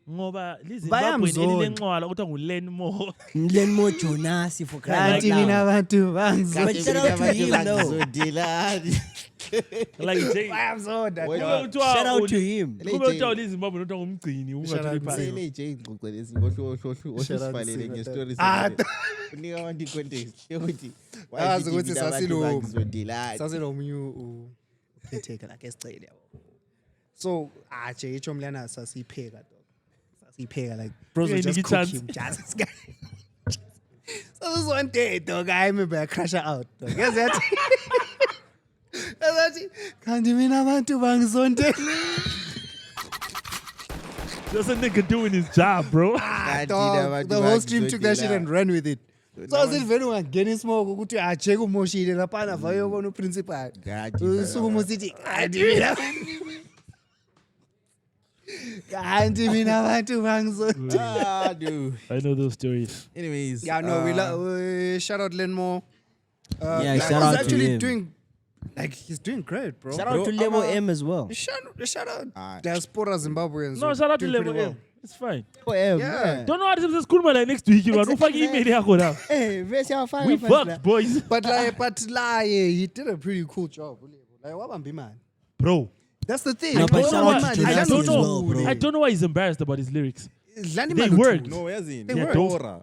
ngoba liZimbabwe Bayamzona. elilencwala kuthiwa nguLenmore. Lenmore Jonasi for crying out Kanti mina loud. bantu bangizona. But shout out to him, though. Like Jay. Bayamzona. Wait, dog. Shout out to him. Kube kuthiwa liZimbabwe kuthiwa ngumgcini Shout out ungatholi to phansi. Sele nje ingxoxo lezi ngohlohlo Shout out to osifalele Siva, ngestory Ah, sakhe. Unika abantu icontext yokuthi why Yazi did ukuthi mina abantu sasilo- bangizodelana? Sasilomunye ukhetheka like esicele yabo. So, nje itsho mlana sasipheka dog. Sasipheka like bros Yeah, were just Nikki Chance. cooking just this guy. So this one day dog I remember I crash out dog. Yes that. Yazathi kanti mina abantu bangizonde. That's a nigga doing his job, bro. Kanti Dog, abantu the whole stream took that shit and bangizodelana. ran with it. So Now I said vele ungangena ismoke ukuthi ajeke umoshile lapha na vayo bona uprincipal. Kanti Usukumo sithi kanti mina kanti mina abantu bangizonde. Ah, dude. I know those stories. Anyways, Yeah, no, we shout out Lenmore. Yeah, like, shout he's out to actually him. doing, like, he's doing great, bro. Shout out to Lebo M as well. Shout out Ah. diaspora Zimbabweans. No, who shout out to doing Level pretty M. It's fine. Yeah. Don't know how this is cool, man. Next week, you know, don't fucking email here, now. Hey, where's your fire? We fucked, boys. But he did a pretty cool job. Like, wabambi man. Bro. That's the thing. No, bro. but shout out to Man, I Jonasi don't as know. well, bro. I don't know why he's embarrassed about his lyrics. Lani They Malutu. worked. no, yazini. They Yeah, work. don't- Ora.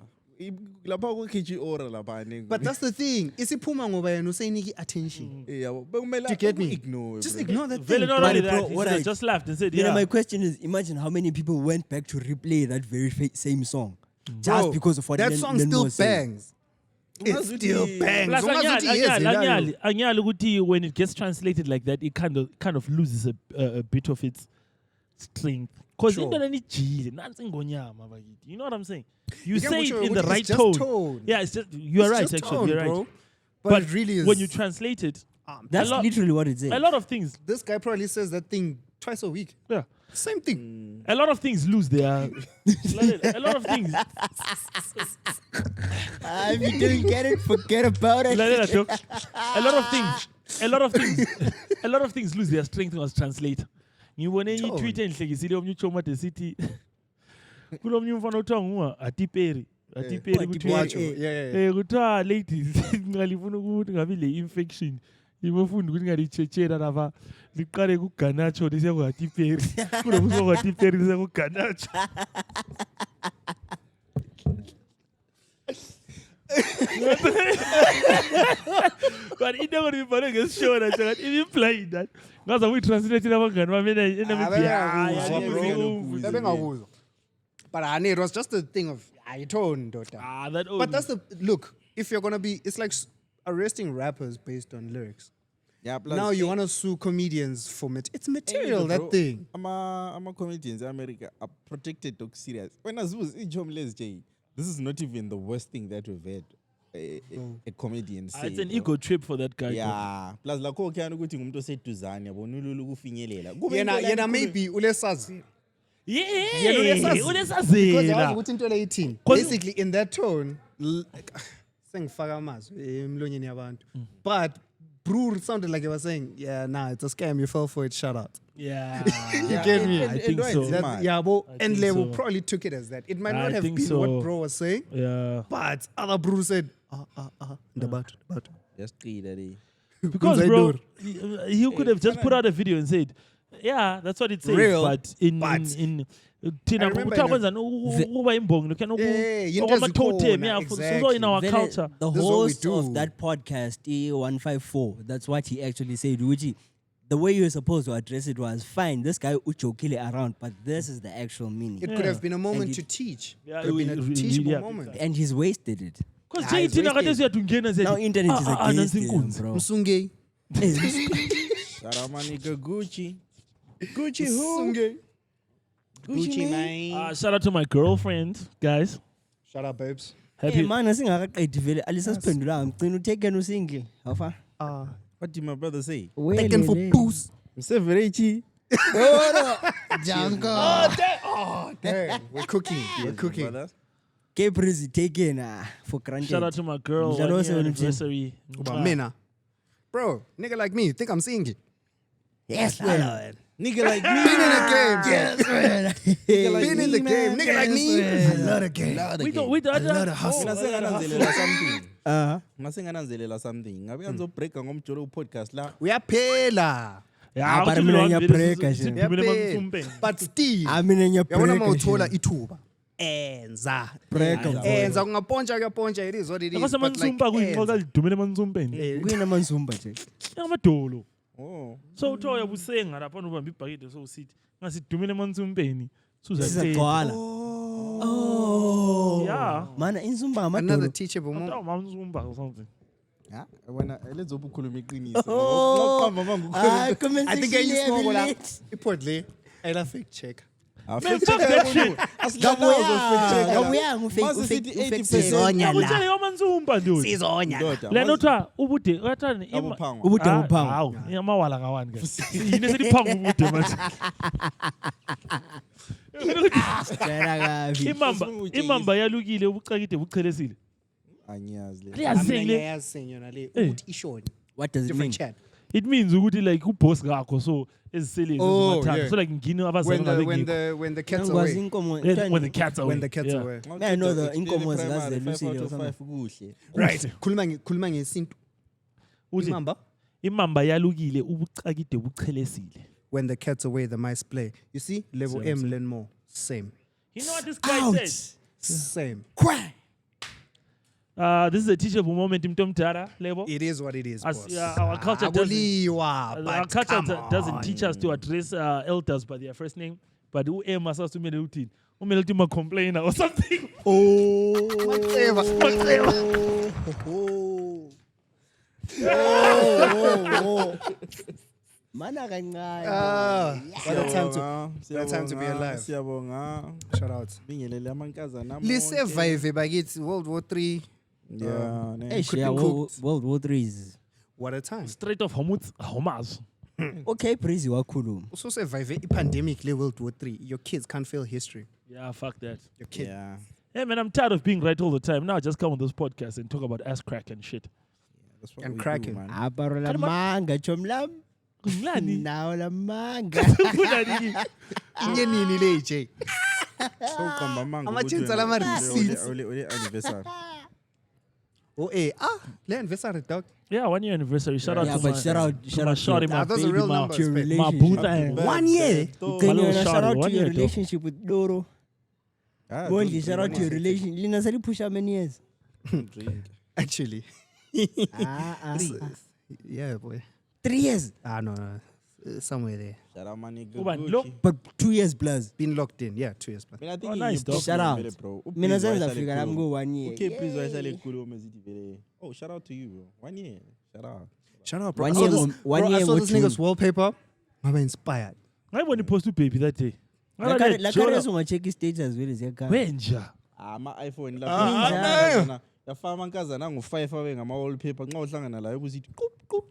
Lapha kukhitshi ora lapha nengu. But that's the thing. Isiphuma ngoba yena usayiniki attention. yeah, bekumele Do you get me? ignore. Just bro. ignore that Vele thing. not But only bro, that, he what should have I- just laughed and said, You know, yeah. my question is, imagine how many people went back to replay that very same song just Bro, because of what that Len- song Lenmore still said. bangs. It still bangs. Plus, Ungazuthi yes, anyali Lelalo. ukuthi when it gets translated like that, it kind of loses a bit of its strength. Because Sure. into lenijile, nansi ingonyama bakithi. You know what I'm saying? You can say put it your- in the it's right just tone. tone. Yeah, it's just you're It's right. just Actually, tone, you're right. bro. But But it really is. when you translate it, That's A lot- literally what it says. a lot of things. This guy probably says that thing twice a week. Yeah. Same thing. A lot of things lose their. A lot of things. If you didn't get it, forget about it. A lot of things a lot of things lose their strength as translator. Ngibone i-tweet enhlekisile omnye uChoma de City. Kulomnye umfana othiwa nguwa Atiperi. Atiperi kuthiwa ladies ngalifuna ukuthi ngabe le infection ibafunda ukuthi ngalichechela lapha liqale kuGanacho lisiya kuAtiperi. Kulomuso kuAtiperi lisiya kuGanacho. But it never be funny against show that if you play that ngaza uyitranslate labangani bami Bengakuzwa. But I it was just a thing of ayithoni ndoda. that But that's the look. If you're gonna be, it's like arresting rappers based on lyrics. Yeah, plus Now you wanna sue comedians for it's material that thing. Ama comedians in America are protected to serious. When I was in Jomles J, this is not even the worst thing that we've had. A comedian say. it's an ego trip for that guy. Yeah. Plus lakho kuyani ukuthi ngumuntu oseduzane yabona ululu kufinyelela. Yena maybe ulesazela. Yeah, Because ulesazela. ukuthi into le ithini. Basically in that tone sengifaka amazwi emlonyeni yabantu. But Brew sounded like he was saying, yeah, nah, it's a scam. You fell for it. Shut out. Yeah. You get me? I think so. And think Level so. probably took it as that. It might I not have think been so. what Bro was saying, Yeah. but other Brew said, the bat. Just daddy. Because Unzai bro, dur. he could have just put out a video and said, yeah, that's what it says. Real, But in Tina remember kuthiwa in kwenza ukuba imbongi lokhu into okwama-totem ezikhona, yeah exactly. so in our Vele, culture. the This is what we host do. of that podcast, E154, that's what he actually said. Which the way you were supposed to address it was fine. This guy uchokile around, but this is the actual meaning, It could have been a moment And to teach. Yeah, Could have been a really, teachable yeah. moment. and he's wasted it. Because Ah, Jay it's Tina wasted. kade siyadungena Now internet is against him, inkunzi. bro. Msunge. Saramanika Gucci. Gucci who? Msunge. Gucci man. Shout out to my girlfriend, guys. Shut up, babes. Happy. Hey man, asingakaqedi vele alisasiphendulanga ngicina uTaken usingle. Awufa? What did my brother say? Taken for boost. Mseverechi. Damn. We're cooking. We're cooking. Cape is taken for granted. Shout out to my girl. Mdlalo 1 year wase- anniversary. Mina. Bro, nigga like me, think I'm singing. Yes, man. Nigga like me. Been in the game, bro. Yes, man. Been in the game. Nigga like me. I love the game. We don't love the hustle. Ngasengananzelela something. Uh-huh. Ngasengananzelela something. Ngabe ngizobreaka ngomjolo podcast la. Uyaphela. Yeah, but uthi mina lo wami ngiyabreka vele nje. sidumile Uyaphela. emansumpeni. But still, I mean, in your yabona break. mawuthola ithuba. Enza. Enza kungapontsha kuyapontsha, it is what it is. Akase But like, mansumpa kuyinqoka enza. lidumile emansumpeni. Kuyinamanzumba nje. Amadolo. Oh. So uthiwa uyabusenga lapha ubamba ibhakede so usithi ngasidumile emansumpeni. Sizagcwala. Oh. Yeah. Mana inzumba Another amadolo. teachable moment. Kuthiwa mansumpa or something. Ha, wena let's ukhuluma iqiniso. Oh. Ngokuqamba manje Ah, ukhuluma. comment I think section I used to go level. Iport le. Ayla fake check. Man, fuck that shit. Ngabuyanga Mase sithi 80%. Akutshele yomansumpa dude. Ndoda. Lena uthiwa ubude wathani Abuphangwa. Ubude buphangwa. hawu amawala ngawani ke yini seliphanga ubude manje Jayela kabi. imamba yalukile ubucakide buchelesile Anyazi le. liyazile Yazi yona le. Uthi ishoni. What does it mean? Different chat. it means ukuthi like uboss kakho so eziselezi Oh, ezimathathu yeah. so like ngini abazali When the cats Ngikwazi away. inkomo. when the cats are When the cats yeah. away. I know the Explain inkomo primary, zikaZelusile 5 out or of something. 5 kuhle. Right. Khuluma ngesintu. Uthi, Imamba. imamba yalukile ubucakide buchelesile When the cats away, the mice play. You see, level Same, M, same. learn more. Same. you know what this guy said Same. this is a teachable moment mtomdala lebo It is what it is, As- boss. yeah, our culture doesn't- Aboliwa, our but culture come doesn't on. teach us to address elders by their first name but u-M asasumele uthini umele uthi ma-complainer or something Whatever. Mana kancane. What a time to Siyabonga, time to be alive. Siyabonga. shout out. Bingelele amankazana amonke. Lisurvive bakithi World War 3. Yeah, ne. Eish, could yeah, be cooked. World War 3 is What a time. Strait of Hormuz awumazi okay. Breezy wakhuluma. Also survive pandemic le World War 3. Your kids can't fail history. yeah fuck that Your kid. Yeah. hey man I'm tired of being right all the time now I just come on this podcast and talk about ass crack and shit That's what And we do, cracking. man. Aparo la manga chomlam. Ngilani? Nawo la manga. Ngilani? Inye nini le J? Sowuqamba amanga ukuthi Ama-chins wena alama ule- receipts. ule anniversary. Oh, le anniversary dog. Yeah, 1 year anniversary. Shout out Yeah, to but my shout out shorty, to my those are baby, real my numbers, your man. relationship. Buddha. Happy 1 year. birthday. Can Hello, you shout shorty, out 1 to your year, though. relationship with Doro? Ah, Boy, don't shout out drink, to your man. relation. Lina sali push how many years? Drink. Actually. Ah. Yeah, boy. 3 years. No. Somewhere there. Shout out my nigga Ubani, Gucci. look. But 2 years plus. Been locked in. Yeah, 2 years. Mina I think Oh, nice, you dog. block Shout me out. vele, bro. Mina Uphizi zenza wayehlala fika nami ekhuluma. go 1 year. Okay, please wayehlala ekhuluma zithi vele. Oh, shout out to you, bro. 1 year. Shout out. Shout out, bro. 1 I year saw ngo- this, 1 bro, year I saw ngo this June. nigga's wallpaper. I'm inspired. I want to post to baby that day. La kare unga-check i-status vele ziyakhala. Wenja. Ama-iPhone Ah, lapha yafaka amankazana angu-5 abe ngama-wallpaper nxa uhlangana layo kuzithi qup qup.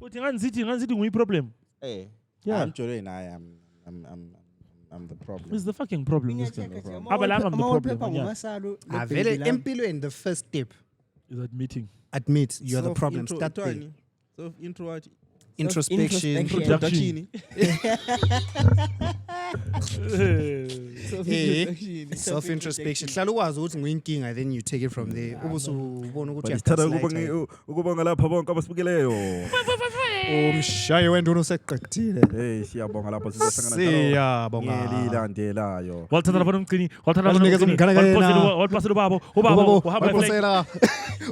Uthi ngani nguyi problem. Eh, Yeah. I'm Jolene. I'm the problem. It's the fucking problem. This guy. Ama- Abelanga, I'm the ama-wallpaper problem. Yeah. ngumasalo, le Ah, baby vele lami. empilweni, the first step. Is admitting. Admit you're the problem. Self-intro- Start there. Tony, self-intro what? Introspection. Introspection. Self-introspection. Hlala ukwazi ukuthi ngiyinkinga, then you take it from there. Ubusubona ukuthi Sithanda uyaslight. ukubonga lapha bonke abasibukeleyo. Umshayi wendulo useqedile. Hey, siyabonga lapha sizohlangana Siyabonga. ngelilandelayo. Walthatha lapha nomgcini. Walinikeza umngane kayena. Walipasela ubabo. Ubaba, Ubabo uhamba like waphosela.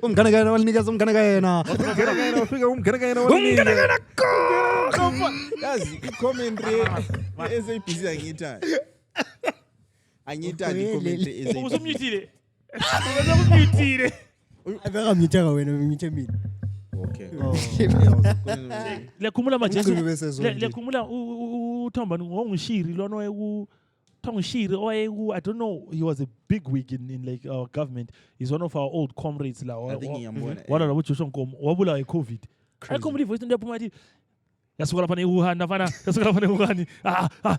Umngane kayena walinikeza umngane kayena. Ufika umngenekene Umngane kayena go! Yazi i-commentary e-SABC angiyithandi. Angiyithandi i-commentary e-SABC. usumnyithile. Usumnyithile. Abekamnyithanga wena, umnyithe mina. Okay. Liyakhumula manje. Umgcini bese zonke. Liyakhumula uThombani ngongishiri lona wayeku Thongishiri I don't know, he was a big wig in like our government. He's one of our old comrades la. I think ngiyambona. Wala labo Joshua Nkomo wabula iCovid. Ayikhumuli voice ndiyaphuma athi yasuka lapha neWuhan nafana yasuka lapha neWuhan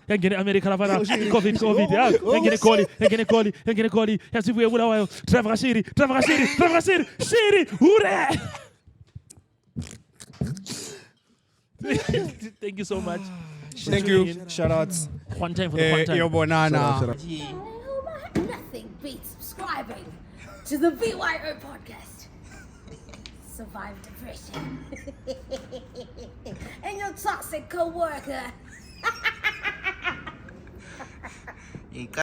yangene America lapha COVID yangene Koli yasibuye Bulawayo driver kashiri shiri hure. Thank you so much. Thank you. Shout outs. One time for the one time. Yobonana. Nothing beats subscribing to the VYO podcast. Survive depression. And your toxic co-worker.